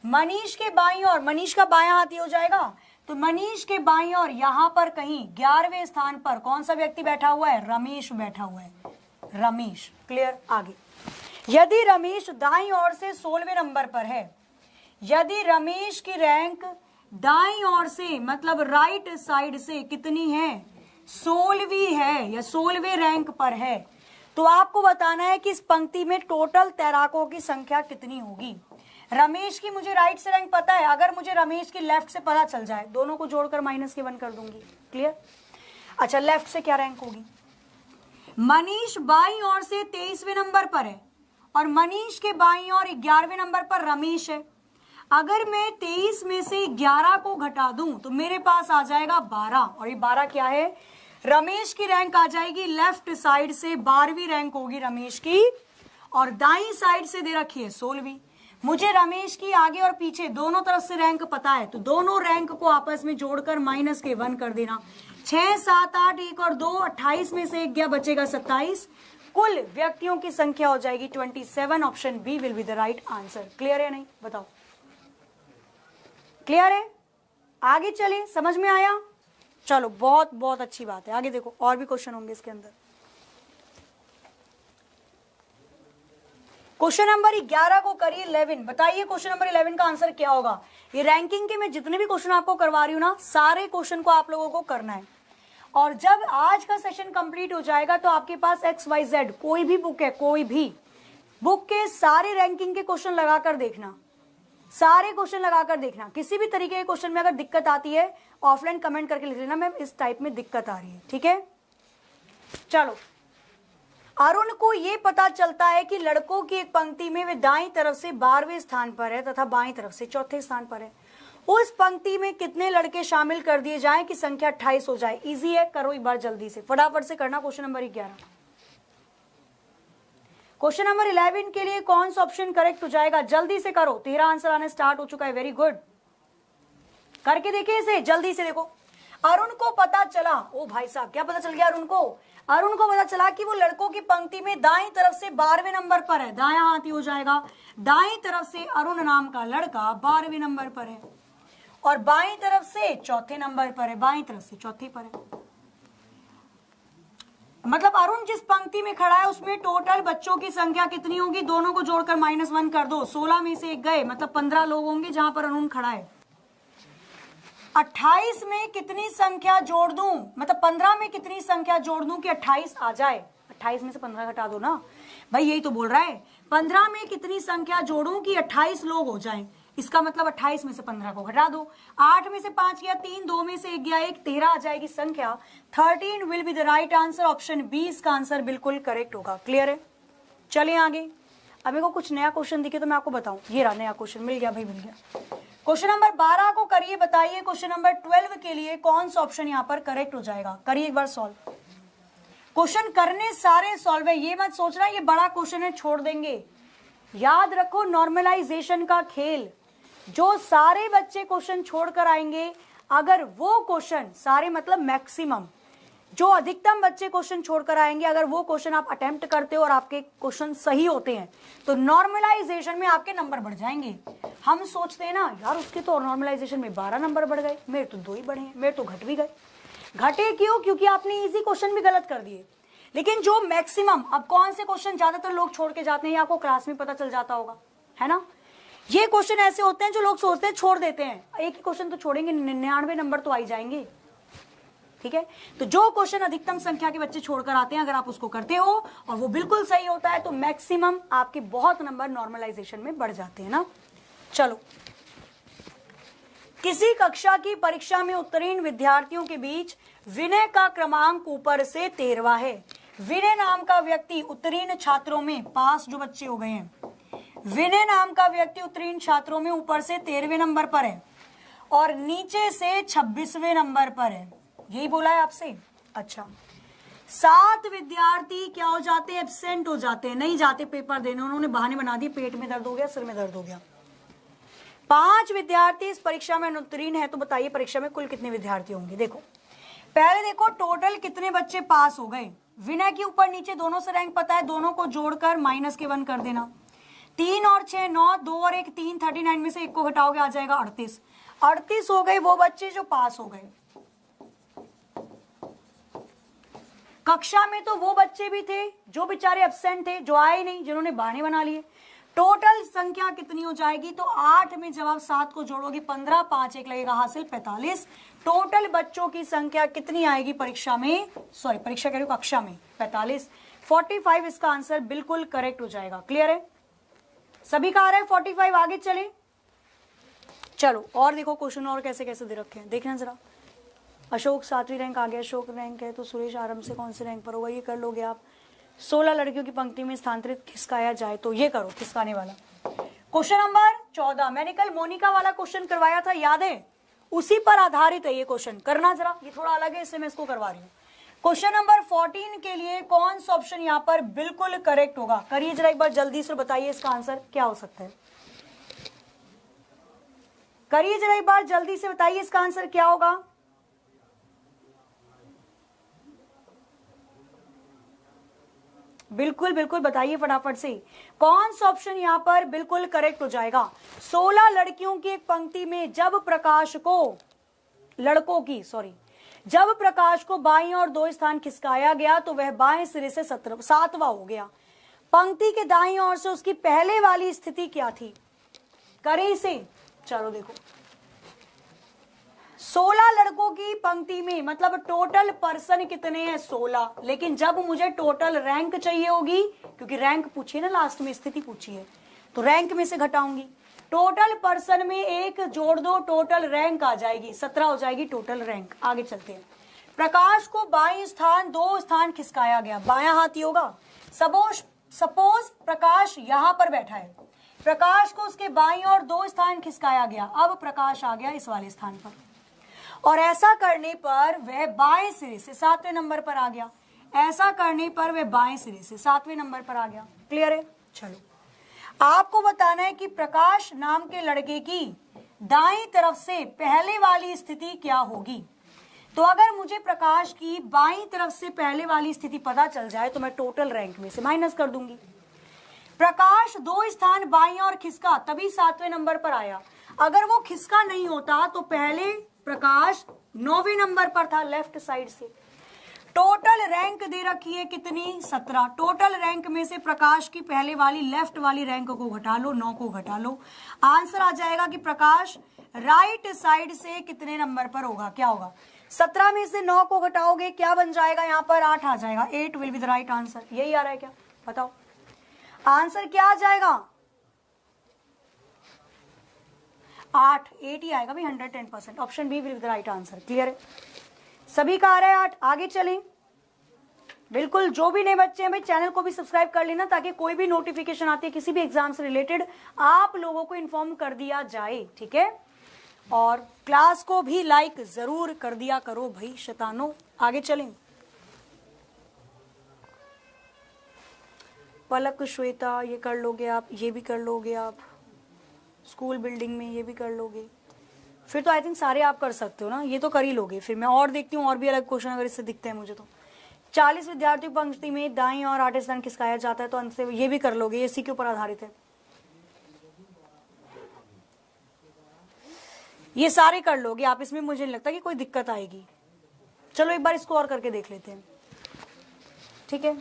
मनीष के बाईं ओर, मनीष का बायां हाथ ये हो जाएगा, तो मनीष के बाईं ओर यहां पर कहीं 11वें स्थान पर कौन सा व्यक्ति बैठा हुआ है? रमेश बैठा हुआ है, रमेश। क्लियर? आगे, यदि रमेश दाईं ओर से 16वें नंबर पर है, यदि रमेश की रैंक दाईं ओर से मतलब राइट साइड से कितनी है? 16वीं है या 16वें रैंक पर है, तो आपको बताना है कि इस पंक्ति में टोटल तैराकों की संख्या कितनी होगी। रमेश की मुझे राइट से रैंक पता है, अगर मुझे रमेश की लेफ्ट से पता चल जाए, दोनों को जोड़कर -1 कर दूंगी। क्लियर? अच्छा, लेफ्ट से क्या रैंक होगी? मनीष बाईं ओर से 23वें नंबर पर है और मनीष के बाईं ओर 11वें नंबर पर रमेश है। अगर मैं 23 में से 11 को घटा दूं तो मेरे पास आ जाएगा 12, और ये 12 क्या है? रमेश की रैंक आ जाएगी लेफ्ट साइड से, 12वीं रैंक होगी रमेश की, और दाईं साइड से दे रखी है 16वीं। मुझे रमेश की आगे और पीछे दोनों तरफ से रैंक पता है, तो दोनों रैंक को आपस में जोड़कर -1 कर देना। 6, 7, 8, 1 और 2, 28 में से 1 गया, बचेगा 27। कुल व्यक्तियों की संख्या हो जाएगी 27। Option B will be the right answer. Clear है नहीं? बताओ, क्लियर है? आगे चलिए, समझ में आया? चलो, बहुत बहुत अच्छी बात है। आगे देखो, और भी क्वेश्चन होंगे इसके अंदर। क्वेश्चन नंबर 11 को करिए 11। बताइए क्वेश्चन नंबर 11 का आंसर क्या होगा? ये रैंकिंग के मैं जितने भी क्वेश्चन आपको करवा रही हूं ना, सारे क्वेश्चन को आप लोगों को करना है। और जब आज का सेशन कंप्लीट हो जाएगा तो आपके पास XYZ कोई भी बुक है, कोई भी बुक के सारे रैंकिंग के क्वेश्चन लगाकर देखना, सारे क्वेश्चन लगाकर देखना। किसी भी तरीके के क्वेश्चन में अगर दिक्कत आती है, ऑफलाइन कमेंट करके लिख लेना, मैम इस टाइप में दिक्कत आ रही है। ठीक है? चलो, अरुण को ये पता चलता है कि लड़कों की एक पंक्ति में वे दाईं तरफ से 12वें स्थान पर है तथा बाईं तरफ से चौथे स्थान पर है। उस पंक्ति में कितने लड़के शामिल कर दिए जाएं कि संख्या 28 हो जाए। इजी है, करो एक बार जल्दी से, फटाफट से करना। Question number 11। क्वेश्चन नंबर 11 के लिए कौन सा ऑप्शन करेक्ट हो जाएगा, जल्दी से करो। 13 आंसर आने स्टार्ट हो चुका है, वेरी गुड। करके देखिए इसे, जल्दी से देखो। अरुण को पता चला, ओ भाई साहब क्या पता चल गया अरुण को? अरुण को पता चला कि वो लड़कों की पंक्ति में दाईं तरफ से 12वें नंबर पर है। दायां हाथ ही हो जाएगा। दाईं तरफ से अरुण नाम का लड़का 12वें नंबर पर है और बाईं तरफ से चौथे नंबर पर है। बाईं तरफ से चौथे पर है, मतलब अरुण जिस पंक्ति में खड़ा है उसमें टोटल बच्चों की संख्या कितनी होगी, दोनों को जोड़कर -1 कर दो। 16 में से एक गए, मतलब 15 लोग होंगे जहां पर अरुण खड़ा है। 28 में कितनी संख्या जोड़ दूं, मतलब 15 में कितनी संख्या जोड़ दूं कि 28 आ जाए। 28 में से 15 घटा दो ना भाई, यही तो बोल रहा है। 15 में कितनी संख्या जोड़ूं कि 28 लोग हो जाएं, इसका मतलब 28 में से 15 को घटा दो। 8 में से 5 गया 3, 2 में से 1 गया 1, 13 आ जाएगी संख्या। 13 will be the right answer. Option B इसका आंसर बिल्कुल करेक्ट होगा। क्लियर है? चलिए आगे। अब मेरे को कुछ नया क्वेश्चन दिखे तो मैं आपको बताऊं। ये रहा नया क्वेश्चन, मिल गया भाई, मिल गया। क्वेश्चन नंबर 12 को करिए, बताइए क्वेश्चन नंबर 12 के लिए कौन सा ऑप्शन यहाँ पर करेक्ट हो जाएगा। करिए एक बार सॉल्व। क्वेश्चन करने सारे सॉल्व है, ये मत सोचना ये बड़ा क्वेश्चन है छोड़ देंगे। याद रखो नॉर्मलाइजेशन का खेल, जो सारे बच्चे क्वेश्चन छोड़कर आएंगे, अगर वो क्वेश्चन सारे मतलब मैक्सिमम, जो अधिकतम बच्चे क्वेश्चन छोड़कर आएंगे, अगर वो क्वेश्चन आप अटेम्प्ट करते हो और आपके क्वेश्चन सही होते हैं तो नॉर्मलाइजेशन में आपके नंबर बढ़ जाएंगे। हम सोचते हैं ना यार उसके तो नॉर्मलाइजेशन में 12 नंबर बढ़ गए, मेरे तो 2 ही बढ़े हैं, मेरे तो घट भी गए। घटे क्यों? क्योंकि आपने इजी क्वेश्चन भी गलत कर दिए। लेकिन जो मैक्सिमम, अब कौन से क्वेश्चन ज्यादातर लोग छोड़ के जाते हैं, आपको क्लास में पता चल जाता होगा, है ना। ये क्वेश्चन ऐसे होते हैं जो लोग सोचते हैं छोड़ देते हैं, एक ही क्वेश्चन तो छोड़ेंगे, 99 नंबर तो आ ही जाएंगे। ठीक है, तो जो क्वेश्चन अधिकतम संख्या के बच्चे छोड़कर आते हैं, अगर आप उसको करते हो और वो बिल्कुल सही होता है तो मैक्सिमम आपके बहुत नंबर नॉर्मलाइजेशन में बढ़ जाते हैं ना। चलो, किसी कक्षा की परीक्षा में उत्तीर्ण विद्यार्थियों के बीच विनय का क्रमांक ऊपर से 13वां है। विनय नाम का व्यक्ति उत्तीर्ण छात्रों में, पास जो बच्चे हो गए हैं, विनय नाम का व्यक्ति उत्तीर्ण छात्रों में ऊपर से 13वें नंबर पर है और नीचे से 26वें नंबर पर है। यही बोला है आपसे। अच्छा, 7 विद्यार्थी क्या हो जाते हैं, एब्सेंट हो जाते हैं, नहीं जाते पेपर देने, उन्होंने बहाने बना दिए, पेट में दर्द हो गया, सिर में दर्द हो गया। 5 विद्यार्थी इस परीक्षा में अनुत्तीर्ण है, तो बताइए परीक्षा में कुल कितने विद्यार्थी होंगे। देखो पहले देखो टोटल कितने बच्चे पास हो गए। विनय के ऊपर नीचे दोनों से रैंक पता है, दोनों को जोड़कर -1 कर देना। 3 और 6 9, 2 और 1 3, 39 में से 1 को घटाओगे आ जाएगा 38। 38 हो गए वो बच्चे जो पास हो गए। कक्षा में तो वो बच्चे भी थे जो बेचारे एब्सेंट थे, जो आए नहीं, जिन्होंने बहाने बना लिए। टोटल संख्या कितनी हो जाएगी, तो 8 में जब आप 7 को जोड़ोगे 15, 5 1 लगेगा हासिल 45। टोटल बच्चों की संख्या कितनी आएगी परीक्षा में, सॉरी परीक्षा कह रही हूं कक्षा में, 45। 45 इसका आंसर बिल्कुल करेक्ट हो जाएगा। क्लियर है? सभी का आ रहा है 45। आगे चले, चलो और देखो क्वेश्चन और कैसे कैसे दे रखे हैं, देखना जरा। अशोक 7वीं रैंक आ गया, अशोक रैंक है तो सुरेश आरंभ से कौन से रैंक पर होगा, ये कर लोगे आप। 16 लड़कियों की पंक्ति में स्थानांतरित खिसकाया जाए, तो ये करो खिसकाने वाला। क्वेश्चन नंबर 14, मैंने कल मोनिका वाला क्वेश्चन करवाया था, याद है? उसी पर आधारित है ये क्वेश्चन, करना जरा, ये थोड़ा अलग है इसलिए मैं इसको करवा रही हूँ। क्वेश्चन नंबर 14 के लिए कौन सा ऑप्शन यहाँ पर बिल्कुल करेक्ट होगा, करिए जरा एक बार जल्दी से, बताइए इसका आंसर क्या हो सकता है। करिए जरा एक बार जल्दी से, बताइए इसका आंसर क्या होगा। बिल्कुल बिल्कुल बताइए फटाफट से, कौन सा ऑप्शन यहाँ पर बिल्कुल करेक्ट हो जाएगा। 16 लड़कियों की एक पंक्ति में जब प्रकाश को, लड़कों की सॉरी, जब प्रकाश को बाईं और 2 स्थान खिसकाया गया तो वह बाएं सिरे से 7वां हो गया। पंक्ति के दाईं ओर से उसकी पहले वाली स्थिति क्या थी, करें इसे। चलो देखो 16 लड़कों की पंक्ति में मतलब टोटल पर्सन कितने हैं, 16। लेकिन जब मुझे टोटल रैंक चाहिए होगी, क्योंकि रैंक पूछी है ना लास्ट में, स्थिति पूछी है, तो रैंक में से घटाऊंगी। टोटल पर्सन में 1 जोड़ दो, टोटल रैंक आ जाएगी 17 हो जाएगी टोटल रैंक। आगे चलते हैं। प्रकाश को बाईं स्थान 2 स्थान खिसकाया गया, बायां हाथ ही होगा, सपोज प्रकाश यहां पर बैठा है, प्रकाश को उसके बाईं ओर 2 स्थान खिसकाया गया, अब प्रकाश आ गया इस वाले स्थान पर, और ऐसा करने पर वह बाएं सिरे से 7वें नंबर पर आ गया, ऐसा करने पर वह बाएं सिरे से 7वें नंबर पर आ गया। क्लियर है? चलो, आपको बताना है कि प्रकाश नाम के लड़के की दाईं तरफ से पहले वाली स्थिति क्या होगी। तो अगर मुझे प्रकाश की बाईं तरफ से पहले वाली स्थिति पता चल जाए तो मैं टोटल रैंक में से माइनस कर दूंगी। प्रकाश 2 स्थान बाईं ओर खिसका तभी 7वें नंबर पर आया, अगर वो खिसका नहीं होता तो पहले प्रकाश 9वें नंबर पर था लेफ्ट साइड से। टोटल रैंक दे रखी है कितनी? 17। टोटल रैंक में से प्रकाश की पहले वाली लेफ्ट वाली रैंक को घटा लो, 9 को घटा लो, आंसर आ जाएगा कि प्रकाश राइट साइड से कितने नंबर पर होगा? क्या होगा? 17 में से 9 को घटाओगे क्या बन जाएगा? यहाँ पर 8 आ जाएगा। 8 will be the right answer. यही आ रहा है क्या? बताओ आंसर क्या आ जाएगा? 8 ही आएगा भाई, 110%। Option B will be the right answer. Clear है? सभी का आ रहा है 8। आगे चलें। बिल्कुल, जो भी नए बच्चे हैं भाई चैनल को भी सब्सक्राइब कर लेना ताकि कोई भी नोटिफिकेशन आती है किसी भी एग्जाम से रिलेटेड आप लोगों को इन्फॉर्म कर दिया जाए। ठीक है? और क्लास को भी लाइक जरूर कर दिया करो भाई शैतानो। आगे चलें। पलक, श्वेता, ये कर लोगे आप, ये भी कर लोगे आप, स्कूल बिल्डिंग में ये भी कर लोगे, फिर तो आई थिंक सारे आप कर सकते हो ना, ये तो कर ही लोगे। फिर मैं और देखती हूँ और भी अलग क्वेश्चन अगर इससे दिखते हैं मुझे तो। 40 विद्यार्थियों पंक्ति में दाईं और 8 स्थान खिसकाया जाता है तो अंत से ये भी कर लोगे, इसी के ऊपर आधारित है। ये सारे कर लोगे आप, इसमें मुझे नहीं लगता कि कोई दिक्कत आएगी। चलो एक बार इसको और करके देख लेते हैं। ठीक है?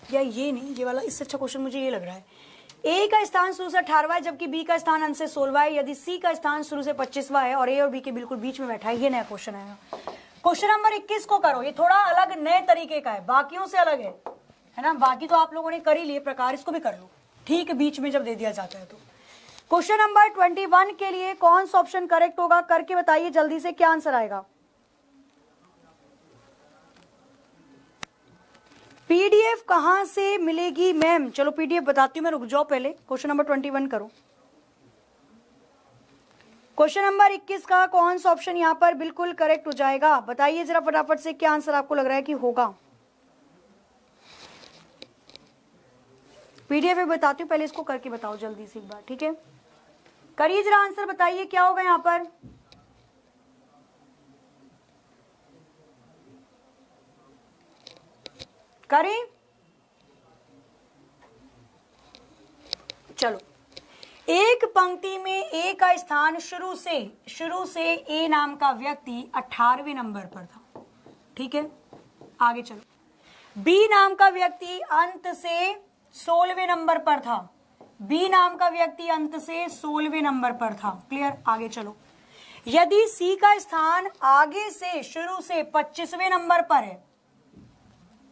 या ये नहीं, ये वाला इससे अच्छा क्वेश्चन मुझे ये लग रहा है। ए का स्थान शुरू से 18वां है जबकि बी का स्थान अंत से 16वां है, यदि सी का स्थान शुरू से 25वां है और ए और बी के बिल्कुल बीच में बैठा है। ये नया क्वेश्चन आएगा। क्वेश्चन नंबर 21 को करो, ये थोड़ा अलग नए तरीके का है, बाकियों से अलग है ना। बाकी तो आप लोगों ने कर ही लिए प्रकार, इसको भी कर लो ठीक, बीच में जब दे दिया जाता है तो। क्वेश्चन नंबर 21 के लिए कौन सा ऑप्शन करेक्ट होगा करके बताइए जल्दी से, क्या आंसर आएगा? पीडीएफ कहां से मिलेगी मैम? चलो पीडीएफ बताती हूं मैं, रुक जाओ पहले। क्वेश्चन नंबर 21 करो। क्वेश्चन नंबर 21 का कौन सा ऑप्शन यहां पर बिल्कुल करेक्ट हो जाएगा? बताइए जरा फटाफट से, क्या आंसर आपको लग रहा है कि होगा? पीडीएफ में बताती हूँ, पहले इसको करके बताओ जल्दी से एक बार। ठीक है, करिए जरा आंसर, बताइए क्या होगा यहां पर। करें? चलो, एक पंक्ति में ए का स्थान शुरू से ए नाम का व्यक्ति 18वें नंबर पर था। ठीक है, आगे चलो। बी नाम का व्यक्ति अंत से 16वें नंबर पर था। बी नाम का व्यक्ति अंत से 16वें नंबर पर था। क्लियर? आगे चलो। यदि सी का स्थान आगे से शुरू से 25वें नंबर पर है,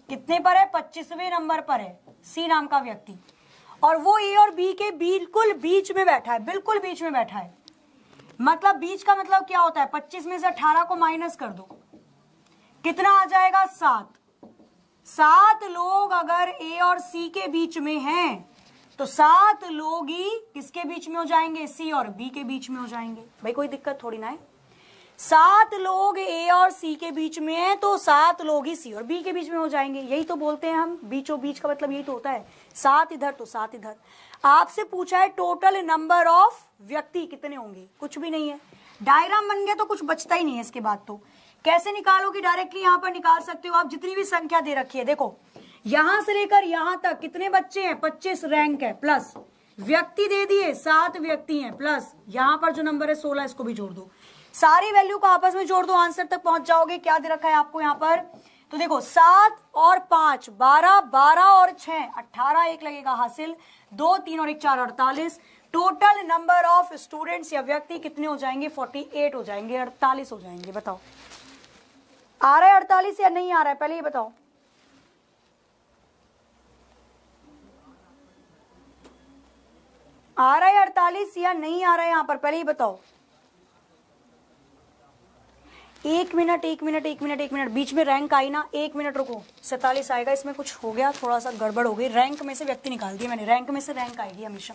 कितने पर है? 25वें नंबर पर है सी नाम का व्यक्ति, और वो ए और बी के बिल्कुल बीच में बैठा है, बिल्कुल बीच में बैठा है। मतलब बीच का मतलब क्या होता है? 25 में से 18 को माइनस कर दो, कितना आ जाएगा? 7। 7 लोग अगर ए और सी के बीच में हैं तो 7 लोग ही किसके बीच में हो जाएंगे? सी और बी के बीच में हो जाएंगे। भाई कोई दिक्कत थोड़ी ना है। 7 लोग ए और सी के बीच में है तो 7 लोग ही सी और बी के बीच में हो जाएंगे। यही तो बोलते हैं हम, बीचों बीच का मतलब यही तो होता है। 7 इधर तो 7 इधर। आपसे पूछा है टोटल नंबर ऑफ व्यक्ति कितने होंगे, कुछ भी नहीं है। डायग्राम बन गया तो कुछ बचता ही नहीं है इसके बाद। तो कैसे निकालोगे? डायरेक्टली यहां पर निकाल सकते हो आप, जितनी भी संख्या दे रखी है। देखो यहां से लेकर यहां तक कितने बच्चे हैं? 25 रैंक है, प्लस व्यक्ति दे दिए 7 व्यक्ति हैं, प्लस यहां पर जो नंबर है 16, इसको भी जोड़ दो। सारी वैल्यू को आपस में जोड़ दो, आंसर तक पहुंच जाओगे। क्या दे रखा है आपको यहां पर? तो देखो 7 और 5 12, 12 और 6 18, एक लगेगा हासिल, 2 3 और 1 4 48। टोटल नंबर ऑफ स्टूडेंट्स या व्यक्ति कितने हो जाएंगे? 48 हो जाएंगे, 48 हो जाएंगे। बताओ आ रहा है 48 या नहीं आ रहा है? पहले ये बताओ। आ रहा है 48 या नहीं आ रहा है यहां पर? पहले ही बताओ। एक मिनट बीच में रैंक आई ना, 1 मिनट रुको, 47 आएगा। इसमें कुछ हो गया, थोड़ा सा गड़बड़ हो गई, रैंक में से व्यक्ति निकाल दिया मैंने, रैंक में से रैंक आएगी हमेशा।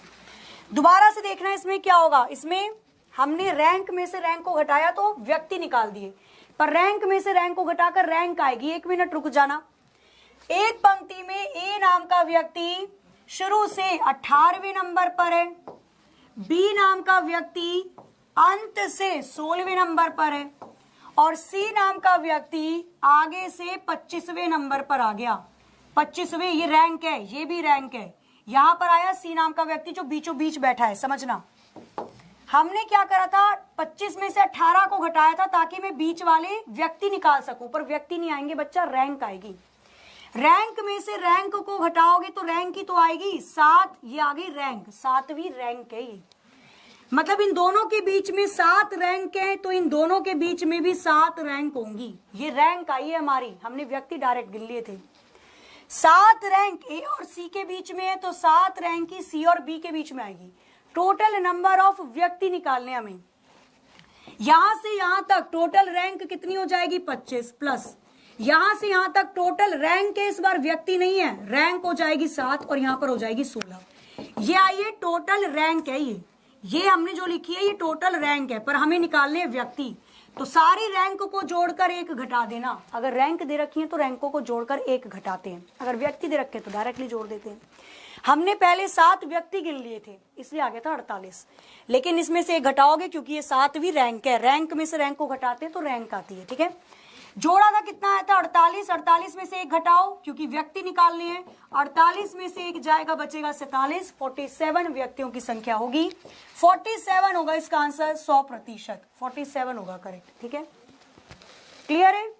दोबारा से देखना इसमें क्या होगा, इसमें हमने रैंक में से रैंक को घटाया तो व्यक्ति निकाल दिए, पर रैंक में से रैंक को घटाकर रैंक आएगी। 1 मिनट रुक जाना। एक पंक्ति में ए नाम का व्यक्ति शुरू से 18वें नंबर पर है, बी नाम का व्यक्ति अंत से 16वें नंबर पर है, और सी नाम का व्यक्ति आगे से 25वें नंबर पर आ गया। 25वें ये रैंक है, ये भी रैंक है। यहां पर आया सी नाम का व्यक्ति जो बीचों बीच बैठा है। समझना, हमने क्या करा था, 25 में से 18 को घटाया था ताकि मैं बीच वाले व्यक्ति निकाल सकूं, पर व्यक्ति नहीं आएंगे बच्चा, रैंक आएगी। रैंक में से रैंक को घटाओगे तो रैंक ही तो आएगी 7, ये आ गई रैंक, 7वीं रैंक है ये। मतलब इन दोनों के बीच में 7 रैंक है, तो इन दोनों के बीच में भी 7 रैंक होंगी। ये रैंक आई है हमारी, हमने व्यक्ति डायरेक्ट गिन लिए थे। 7 रैंक ए और सी के बीच में है, तो 7 रैंक ही सी और बी के बीच में आएगी। टोटल नंबर ऑफ व्यक्ति निकालने हमें, यहां से यहां तक टोटल रैंक कितनी हो जाएगी 25 प्लस यहां से यहां तक टोटल रैंक है, इस बार व्यक्ति नहीं है, रैंक हो जाएगी 7 और यहां पर हो जाएगी 16। ये आइए टोटल रैंक है, ये हमने जो लिखी है ये टोटल रैंक है, पर हमें निकालने हैं व्यक्ति। तो सारी रैंक को जोड़कर 1 घटा देना। अगर रैंक दे रखी है तो रैंकों को जोड़कर 1 घटाते हैं, अगर व्यक्ति दे रखे तो डायरेक्टली जोड़ देते हैं। हमने पहले 7 व्यक्ति गिन लिए थे, इसलिए आ गया था 48, लेकिन इसमें से 1 घटाओगे क्योंकि ये 7वीं रैंक है, रैंक में से रैंक को घटाते हैं तो रैंक आती है। ठीक है, जोड़ा था कितना आया था 48, 48 में से 1 घटाओ क्योंकि व्यक्ति निकालने हैं, 48 में से 1 जाएगा, बचेगा 47, 47 व्यक्तियों की संख्या होगी। 47 होगा इसका आंसर, 100%, 47 होगा करेक्ट। ठीक है, क्लियर है,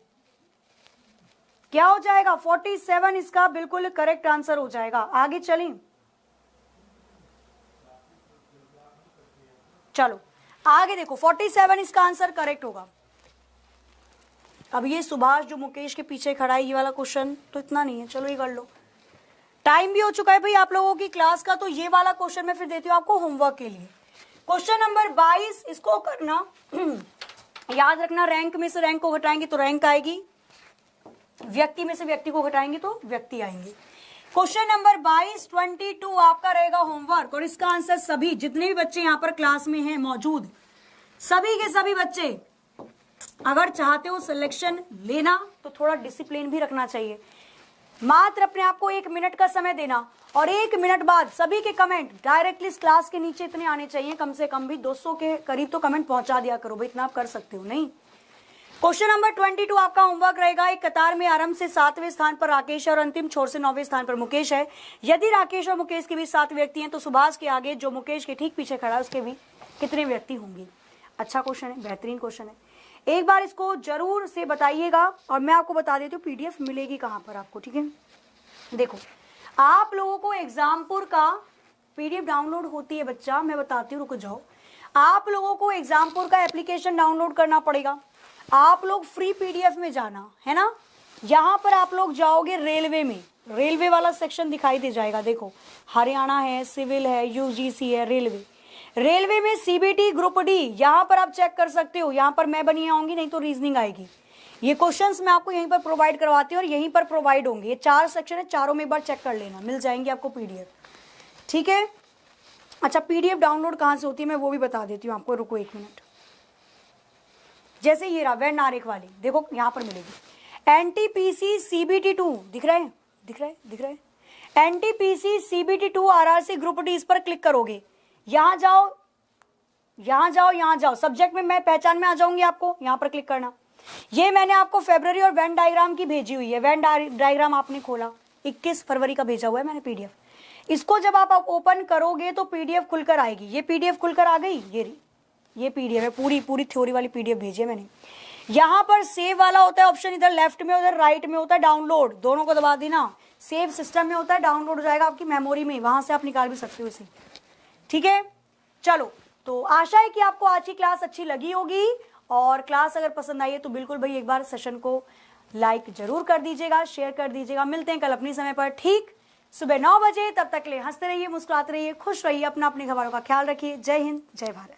क्या हो जाएगा 47 इसका बिल्कुल करेक्ट आंसर हो जाएगा। आगे चलें, चलो आगे देखो, 47 इसका आंसर करेक्ट होगा। अब ये सुभाष जो मुकेश के पीछे खड़ा है, ये वाला क्वेश्चन तो इतना नहीं है, चलो ये कर लो, टाइम भी हो चुका है भाई आप लोगों की क्लास का, तो ये वाला क्वेश्चन मैं फिर देती हूँ आपको होमवर्क के लिए। क्वेश्चन नंबर 22, इसको करना याद रखना, रैंक में से रैंक को घटाएंगे तो रैंक आएगी, व्यक्ति में से व्यक्ति को घटाएंगे तो व्यक्ति आएंगे। क्वेश्चन नंबर 22 22 आपका रहेगा होमवर्क, और इसका आंसर सभी जितने भी बच्चे यहाँ पर क्लास में हैं मौजूद, सभी के सभी बच्चे अगर चाहते हो सिलेक्शन लेना तो थोड़ा डिसिप्लिन भी रखना चाहिए। मात्र अपने आप को 1 मिनट का समय देना, और 1 मिनट बाद सभी के कमेंट डायरेक्टली इस क्लास के नीचे इतने आने चाहिए, कम से कम भी 200 के करीब तो कमेंट पहुंचा दिया करो भाई, इतना आप कर सकते हो नहीं। क्वेश्चन नंबर 22 आपका होमवर्क रहेगा। एक कतार में आरंभ से 7वें स्थान पर राकेश और अंतिम छोर से 9वें स्थान पर मुकेश है। यदि राकेश और मुकेश के बीच 7 व्यक्ति हैं तो सुभाष के आगे जो मुकेश के ठीक पीछे खड़ा है उसके भी कितने व्यक्ति होंगे। अच्छा क्वेश्चन है, बेहतरीन क्वेश्चन है, एक बार इसको जरूर से बताइएगा। और मैं आपको बता देती हूँ पीडीएफ मिलेगी कहाँ पर आपको। ठीक है, देखो आप लोगों को एग्जामपुर का पीडीएफ डाउनलोड होती है बच्चा, मैं बताती हूँ, रुको जाओ। आप लोगों को एग्जामपुर का एप्लीकेशन डाउनलोड करना पड़ेगा। आप लोग फ्री पीडीएफ में जाना है ना, यहाँ पर आप लोग जाओगे रेलवे में, रेलवे वाला सेक्शन दिखाई दे जाएगा। देखो हरियाणा है, सिविल है, यूजीसी है, रेलवे, रेलवे में सीबीटी ग्रुप डी, यहाँ पर आप चेक कर सकते हो। यहाँ पर मैं बनी आऊंगी, नहीं तो रीजनिंग आएगी। ये क्वेश्चंस मैं आपको यहीं पर प्रोवाइड करवाती हूँ और यहीं पर प्रोवाइड होंगे। ये 4 सेक्शन है, चारों में एक बार चेक कर लेना, मिल जाएंगे आपको पीडीएफ। ठीक है, अच्छा पीडीएफ डाउनलोड कहाँ से होती है मैं वो भी बता देती हूँ आपको, रुको 1 मिनट। जैसे ये रहा वैन नारेक वाली, देखो यहाँ पर मिलेगी एनटीपीसी सीबीटी 2, दिख रहा है, दिख रहा है, दिख रहा है, NTPC CBT 2 RRC group D, इस पर क्लिक करोगे। यहाँ जाओ, यहाँ जाओ, यहाँ जाओ, सब्जेक्ट में मैं पहचान में आ जाऊंगी, आपको यहाँ पर क्लिक करना। ये मैंने आपको फरवरी और वेन डायग्राम की भेजी हुई है, वेन डायग्राम आपने खोला 21 फरवरी का भेजा हुआ है मैंने पीडीएफ। इसको जब आप ओपन करोगे तो पीडीएफ खुलकर आएगी। ये पीडीएफ खुलकर आ गई, ये पीडीएफ है, पूरी थ्योरी वाली पीडीएफ भेजी है मैंने। यहाँ पर सेव वाला होता है ऑप्शन, इधर लेफ्ट में उधर राइट में होता है डाउनलोड, दोनों को दबा देना। सेव सिस्टम में होता है, डाउनलोड हो जाएगा आपकी मेमोरी में, वहां से आप निकाल भी सकते हो इसे। ठीक है, चलो तो आशा है कि आपको आज की क्लास अच्छी लगी होगी, और क्लास अगर पसंद आई है तो बिल्कुल भाई एक बार सेशन को लाइक जरूर कर दीजिएगा, शेयर कर दीजिएगा। मिलते हैं कल अपने समय पर ठीक सुबह 9 बजे, तब तक ले हंसते रहिए, मुस्कुराते रहिए, खुश रहिए, अपना अपने घरवालों का ख्याल रखिए। जय हिंद, जय भारत।